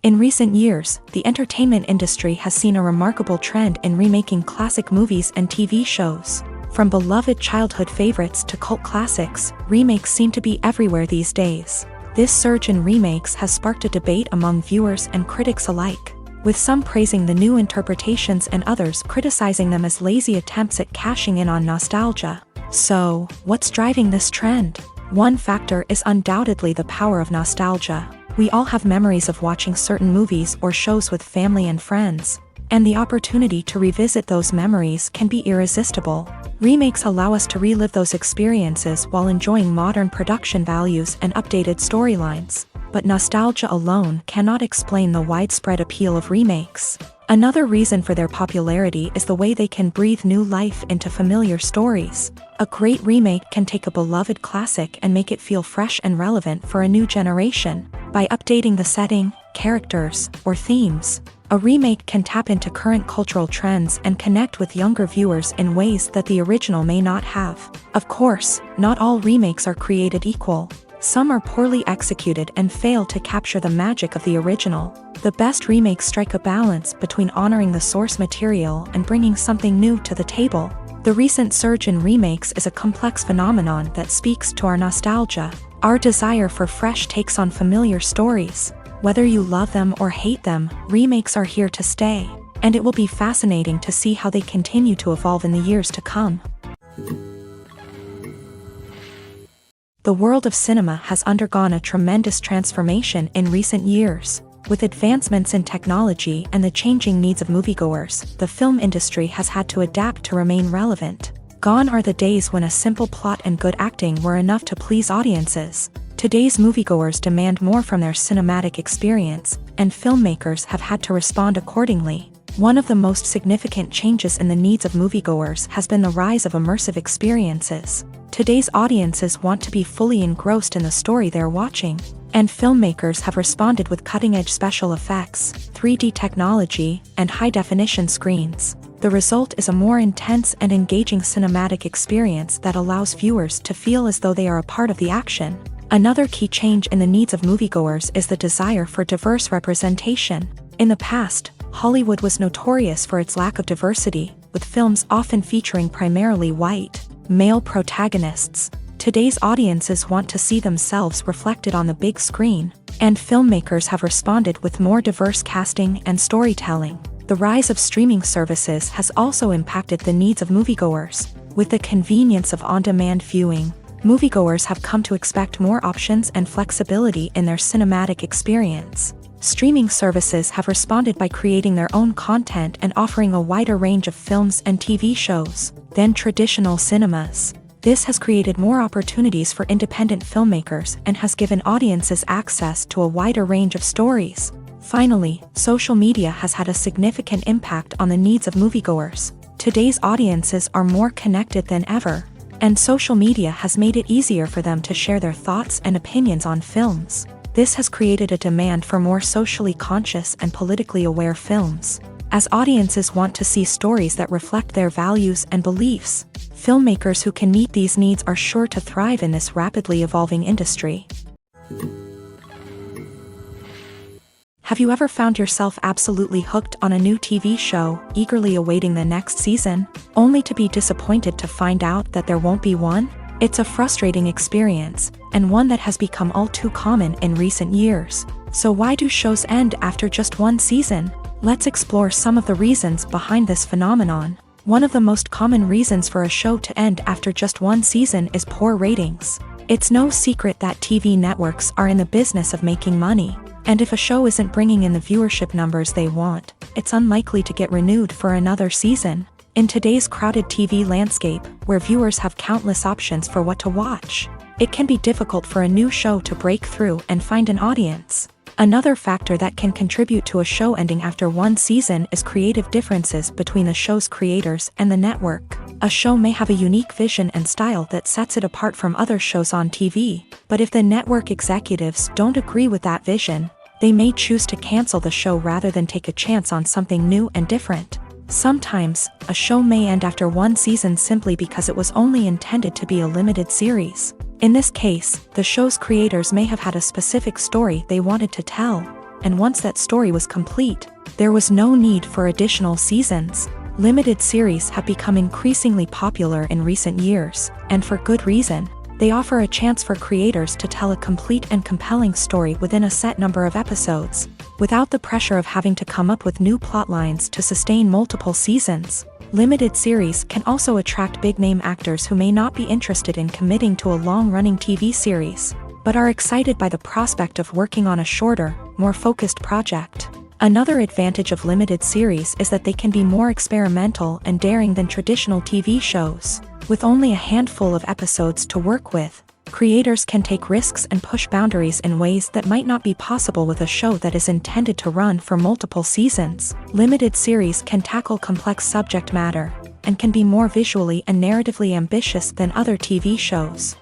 In recent years, the entertainment industry has seen a remarkable trend in remaking classic movies and TV shows. From beloved childhood favorites to cult classics, remakes seem to be everywhere these days. This surge in remakes has sparked a debate among viewers and critics alike, with some praising the new interpretations and others criticizing them as lazy attempts at cashing in on nostalgia. So, what's driving this trend? One factor is undoubtedly the power of nostalgia. We all have memories of watching certain movies or shows with family and friends, and the opportunity to revisit those memories can be irresistible. Remakes allow us to relive those experiences while enjoying modern production values and updated storylines. But nostalgia alone cannot explain the widespread appeal of remakes. Another reason for their popularity is the way they can breathe new life into familiar stories. A great remake can take a beloved classic and make it feel fresh and relevant for a new generation. By updating the setting, characters, or themes, a remake can tap into current cultural trends and connect with younger viewers in ways that the original may not have. Of course, not all remakes are created equal. Some are poorly executed and fail to capture the magic of the original. The best remakes strike a balance between honoring the source material and bringing something new to the table. The recent surge in remakes is a complex phenomenon that speaks to our nostalgia, our desire for fresh takes on familiar stories. Whether you love them or hate them, remakes are here to stay, and it will be fascinating to see how they continue to evolve in the years to come. The world of cinema has undergone a tremendous transformation in recent years. With advancements in technology and the changing needs of moviegoers, the film industry has had to adapt to remain relevant. Gone are the days when a simple plot and good acting were enough to please audiences. Today's moviegoers demand more from their cinematic experience, and filmmakers have had to respond accordingly. One of the most significant changes in the needs of moviegoers has been the rise of immersive experiences. Today's audiences want to be fully engrossed in the story they're watching, and filmmakers have responded with cutting-edge special effects, 3D technology, and high-definition screens. The result is a more intense and engaging cinematic experience that allows viewers to feel as though they are a part of the action. Another key change in the needs of moviegoers is the desire for diverse representation. In the past, Hollywood was notorious for its lack of diversity, with films often featuring primarily white, male protagonists. Today's audiences want to see themselves reflected on the big screen, and filmmakers have responded with more diverse casting and storytelling. The rise of streaming services has also impacted the needs of moviegoers. With the convenience of on-demand viewing, moviegoers have come to expect more options and flexibility in their cinematic experience. Streaming services have responded by creating their own content and offering a wider range of films and TV shows than traditional cinemas. This has created more opportunities for independent filmmakers and has given audiences access to a wider range of stories. Finally, social media has had a significant impact on the needs of moviegoers. Today's audiences are more connected than ever, and social media has made it easier for them to share their thoughts and opinions on films. This has created a demand for more socially conscious and politically aware films. As audiences want to see stories that reflect their values and beliefs, filmmakers who can meet these needs are sure to thrive in this rapidly evolving industry. Have you ever found yourself absolutely hooked on a new TV show, eagerly awaiting the next season, only to be disappointed to find out that there won't be one? It's a frustrating experience, and one that has become all too common in recent years. So why do shows end after just one season? Let's explore some of the reasons behind this phenomenon. One of the most common reasons for a show to end after just one season is poor ratings. It's no secret that TV networks are in the business of making money, and if a show isn't bringing in the viewership numbers they want, it's unlikely to get renewed for another season. In today's crowded TV landscape, where viewers have countless options for what to watch, it can be difficult for a new show to break through and find an audience. Another factor that can contribute to a show ending after one season is creative differences between the show's creators and the network. A show may have a unique vision and style that sets it apart from other shows on TV, but if the network executives don't agree with that vision, they may choose to cancel the show rather than take a chance on something new and different. Sometimes, a show may end after one season simply because it was only intended to be a limited series. In this case, the show's creators may have had a specific story they wanted to tell, and once that story was complete, there was no need for additional seasons. Limited series have become increasingly popular in recent years, and for good reason. They offer a chance for creators to tell a complete and compelling story within a set number of episodes, without the pressure of having to come up with new plotlines to sustain multiple seasons. Limited series can also attract big-name actors who may not be interested in committing to a long-running TV series, but are excited by the prospect of working on a shorter, more focused project. Another advantage of limited series is that they can be more experimental and daring than traditional TV shows. With only a handful of episodes to work with, creators can take risks and push boundaries in ways that might not be possible with a show that is intended to run for multiple seasons. Limited series can tackle complex subject matter, and can be more visually and narratively ambitious than other TV shows.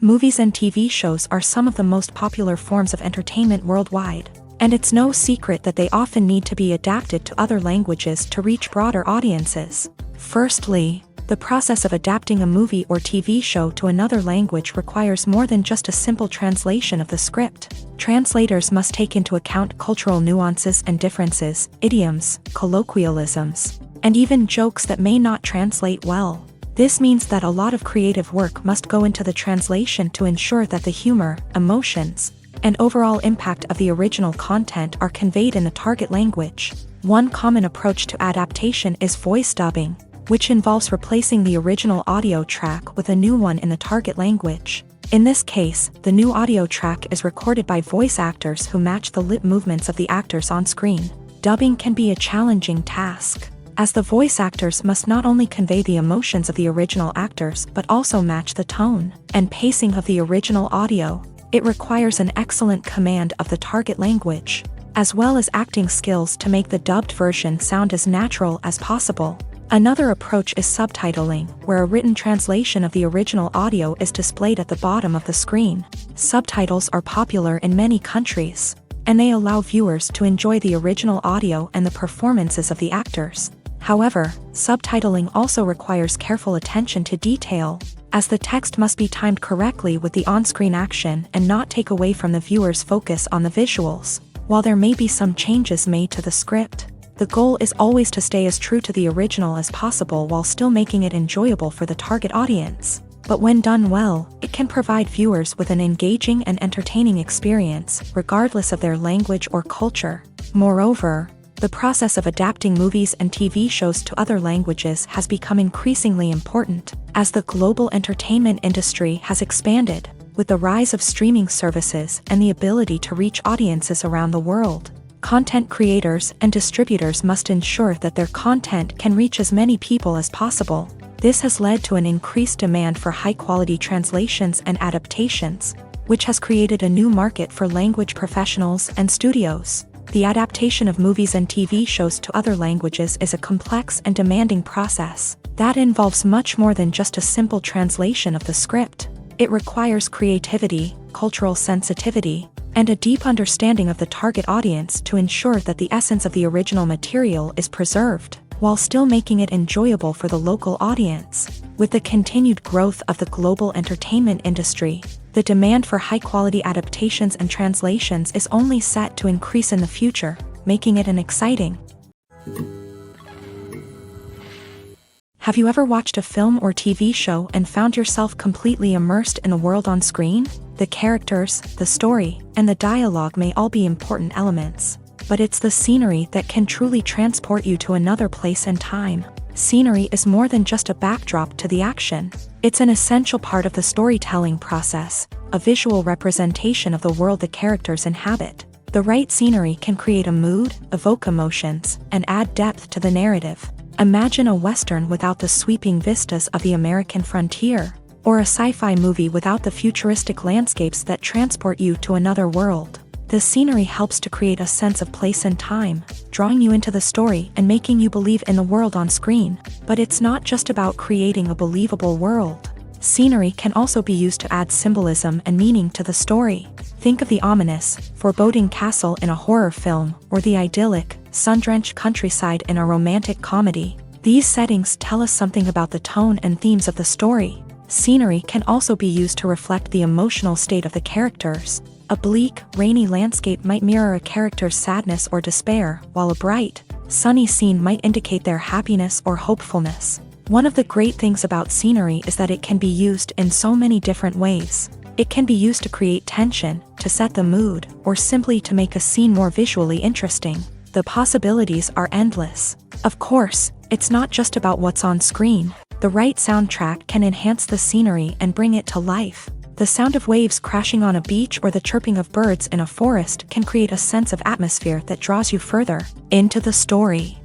Movies and TV shows are some of the most popular forms of entertainment worldwide, and it's no secret that they often need to be adapted to other languages to reach broader audiences. Firstly, the process of adapting a movie or TV show to another language requires more than just a simple translation of the script. Translators must take into account cultural nuances and differences, idioms, colloquialisms, and even jokes that may not translate well. This means that a lot of creative work must go into the translation to ensure that the humor, emotions, and overall impact of the original content are conveyed in the target language. One common approach to adaptation is voice dubbing, which involves replacing the original audio track with a new one in the target language. In this case, the new audio track is recorded by voice actors who match the lip movements of the actors on screen. Dubbing can be a challenging task, as the voice actors must not only convey the emotions of the original actors but also match the tone and pacing of the original audio. It requires an excellent command of the target language, as well as acting skills to make the dubbed version sound as natural as possible. Another approach is subtitling, where a written translation of the original audio is displayed at the bottom of the screen. Subtitles are popular in many countries, and they allow viewers to enjoy the original audio and the performances of the actors. However, subtitling also requires careful attention to detail, as the text must be timed correctly with the on-screen action and not take away from the viewer's focus on the visuals. While there may be some changes made to the script, The goal is always to stay as true to the original as possible while still making it enjoyable for the target audience. But when done well, it can provide viewers with an engaging and entertaining experience, regardless of their language or culture. Moreover, the process of adapting movies and TV shows to other languages has become increasingly important, as the global entertainment industry has expanded, with the rise of streaming services and the ability to reach audiences around the world. Content creators and distributors must ensure that their content can reach as many people as possible. This has led to an increased demand for high-quality translations and adaptations, which has created a new market for language professionals and studios. The adaptation of movies and TV shows to other languages is a complex and demanding process that involves much more than just a simple translation of the script. It requires creativity, cultural sensitivity, and a deep understanding of the target audience to ensure that the essence of the original material is preserved, while still making it enjoyable for the local audience. With the continued growth of the global entertainment industry, the demand for high-quality adaptations and translations is only set to increase in the future, making it an exciting. Have you ever watched a film or TV show and found yourself completely immersed in the world on screen? The characters, the story, and the dialogue may all be important elements, but it's the scenery that can truly transport you to another place and time. Scenery is more than just a backdrop to the action. It's an essential part of the storytelling process, a visual representation of the world the characters inhabit. The right scenery can create a mood, evoke emotions, and add depth to the narrative. Imagine a Western without the sweeping vistas of the American frontier, or a sci-fi movie without the futuristic landscapes that transport you to another world. The scenery helps to create a sense of place and time, drawing you into the story and making you believe in the world on screen. But it's not just about creating a believable world. Scenery can also be used to add symbolism and meaning to the story. Think of the ominous, foreboding castle in a horror film, or the idyllic, sun-drenched countryside in a romantic comedy. These settings tell us something about the tone and themes of the story. Scenery can also be used to reflect the emotional state of the characters. A bleak, rainy landscape might mirror a character's sadness or despair, while a bright, sunny scene might indicate their happiness or hopefulness. One of the great things about scenery is that it can be used in so many different ways. It can be used to create tension, to set the mood, or simply to make a scene more visually interesting. The possibilities are endless. Of course, it's not just about what's on screen. The right soundtrack can enhance the scenery and bring it to life. The sound of waves crashing on a beach or the chirping of birds in a forest can create a sense of atmosphere that draws you further into the story.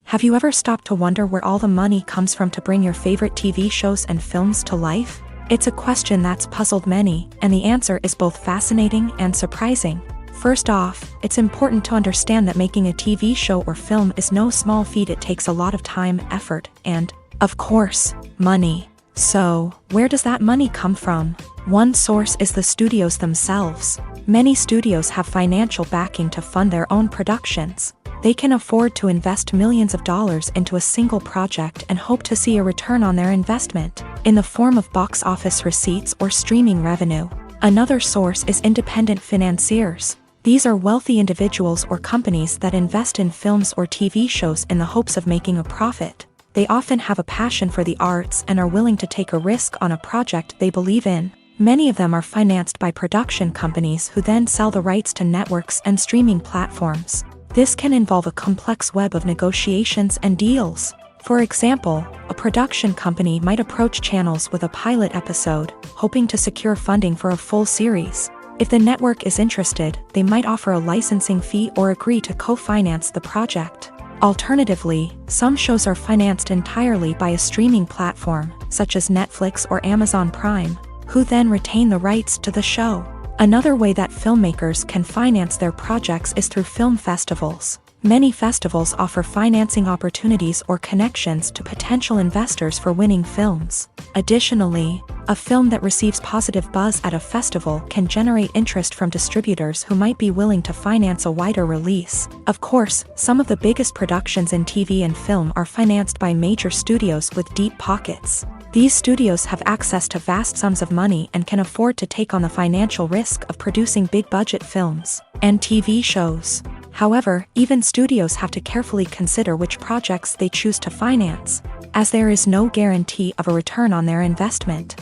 Have you ever stopped to wonder where all the money comes from to bring your favorite TV shows and films to life? It's a question that's puzzled many, and the answer is both fascinating and surprising. First off, it's important to understand that making a TV show or film is no small feat. It takes a lot of time, effort, and, of course, money. So, where does that money come from? One source is the studios themselves. Many studios have financial backing to fund their own productions. They can afford to invest millions of dollars into a single project and hope to see a return on their investment, in the form of box office receipts or streaming revenue. Another source is independent financiers. These are wealthy individuals or companies that invest in films or TV shows in the hopes of making a profit. They often have a passion for the arts and are willing to take a risk on a project they believe in. Many of them are financed by production companies who then sell the rights to networks and streaming platforms. This can involve a complex web of negotiations and deals. For example, a production company might approach channels with a pilot episode, hoping to secure funding for a full series. If the network is interested, they might offer a licensing fee or agree to co-finance the project. Alternatively, some shows are financed entirely by a streaming platform, such as Netflix or Amazon Prime, who then retain the rights to the show. Another way that filmmakers can finance their projects is through film festivals. Many festivals offer financing opportunities or connections to potential investors for winning films. Additionally, a film that receives positive buzz at a festival can generate interest from distributors who might be willing to finance a wider release. Of course, some of the biggest productions in TV and film are financed by major studios with deep pockets. These studios have access to vast sums of money and can afford to take on the financial risk of producing big-budget films and TV shows. However, even studios have to carefully consider which projects they choose to finance, as there is no guarantee of a return on their investment.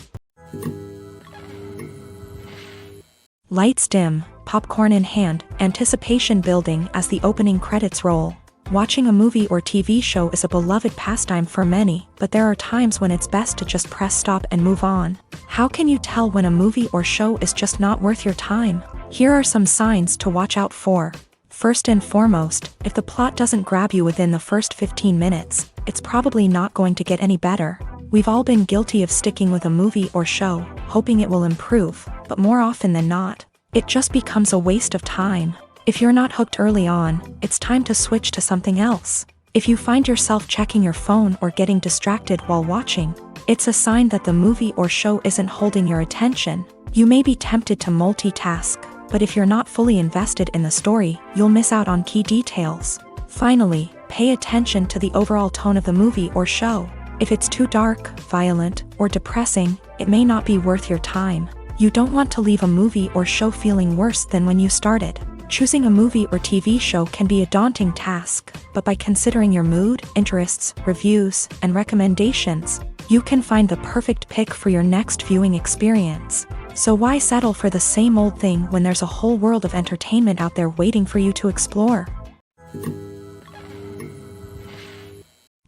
Lights dim, popcorn in hand, anticipation building as the opening credits roll. Watching a movie or TV show is a beloved pastime for many, but there are times when it's best to just press stop and move on. How can you tell when a movie or show is just not worth your time? Here are some signs to watch out for. First and foremost, if the plot doesn't grab you within the first 15 minutes, it's probably not going to get any better. We've all been guilty of sticking with a movie or show, hoping it will improve, but more often than not, it just becomes a waste of time. If you're not hooked early on, it's time to switch to something else. If you find yourself checking your phone or getting distracted while watching, it's a sign that the movie or show isn't holding your attention. You may be tempted to multitask, but if you're not fully invested in the story, you'll miss out on key details. Finally, pay attention to the overall tone of the movie or show. If it's too dark, violent, or depressing, it may not be worth your time. You don't want to leave a movie or show feeling worse than when you started. Choosing a movie or TV show can be a daunting task, but by considering your mood, interests, reviews, and recommendations, you can find the perfect pick for your next viewing experience. So why settle for the same old thing when there's a whole world of entertainment out there waiting for you to explore?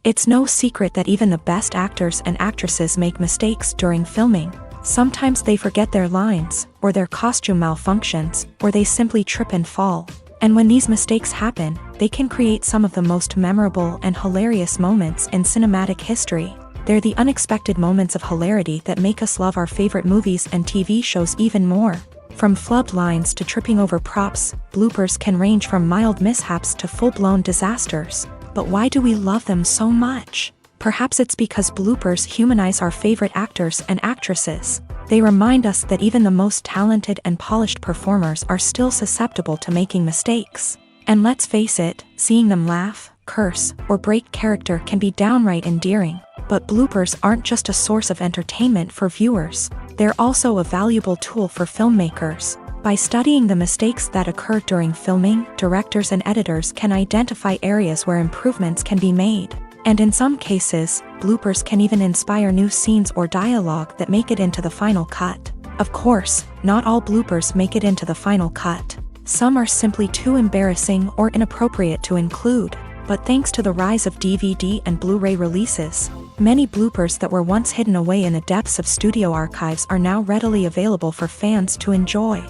It's no secret that even the best actors and actresses make mistakes during filming. Sometimes they forget their lines, or their costume malfunctions, or they simply trip and fall. And when these mistakes happen, they can create some of the most memorable and hilarious moments in cinematic history. They're the unexpected moments of hilarity that make us love our favorite movies and TV shows even more. From flubbed lines to tripping over props, bloopers can range from mild mishaps to full-blown disasters. But why do we love them so much? Perhaps it's because bloopers humanize our favorite actors and actresses. They remind us that even the most talented and polished performers are still susceptible to making mistakes. And let's face it, seeing them laugh, curse, or break character can be downright endearing. But bloopers aren't just a source of entertainment for viewers. They're also a valuable tool for filmmakers. By studying the mistakes that occur during filming, directors and editors can identify areas where improvements can be made. And in some cases, bloopers can even inspire new scenes or dialogue that make it into the final cut. Of course, not all bloopers make it into the final cut. Some are simply too embarrassing or inappropriate to include. But thanks to the rise of DVD and Blu-ray releases, many bloopers that were once hidden away in the depths of studio archives are now readily available for fans to enjoy.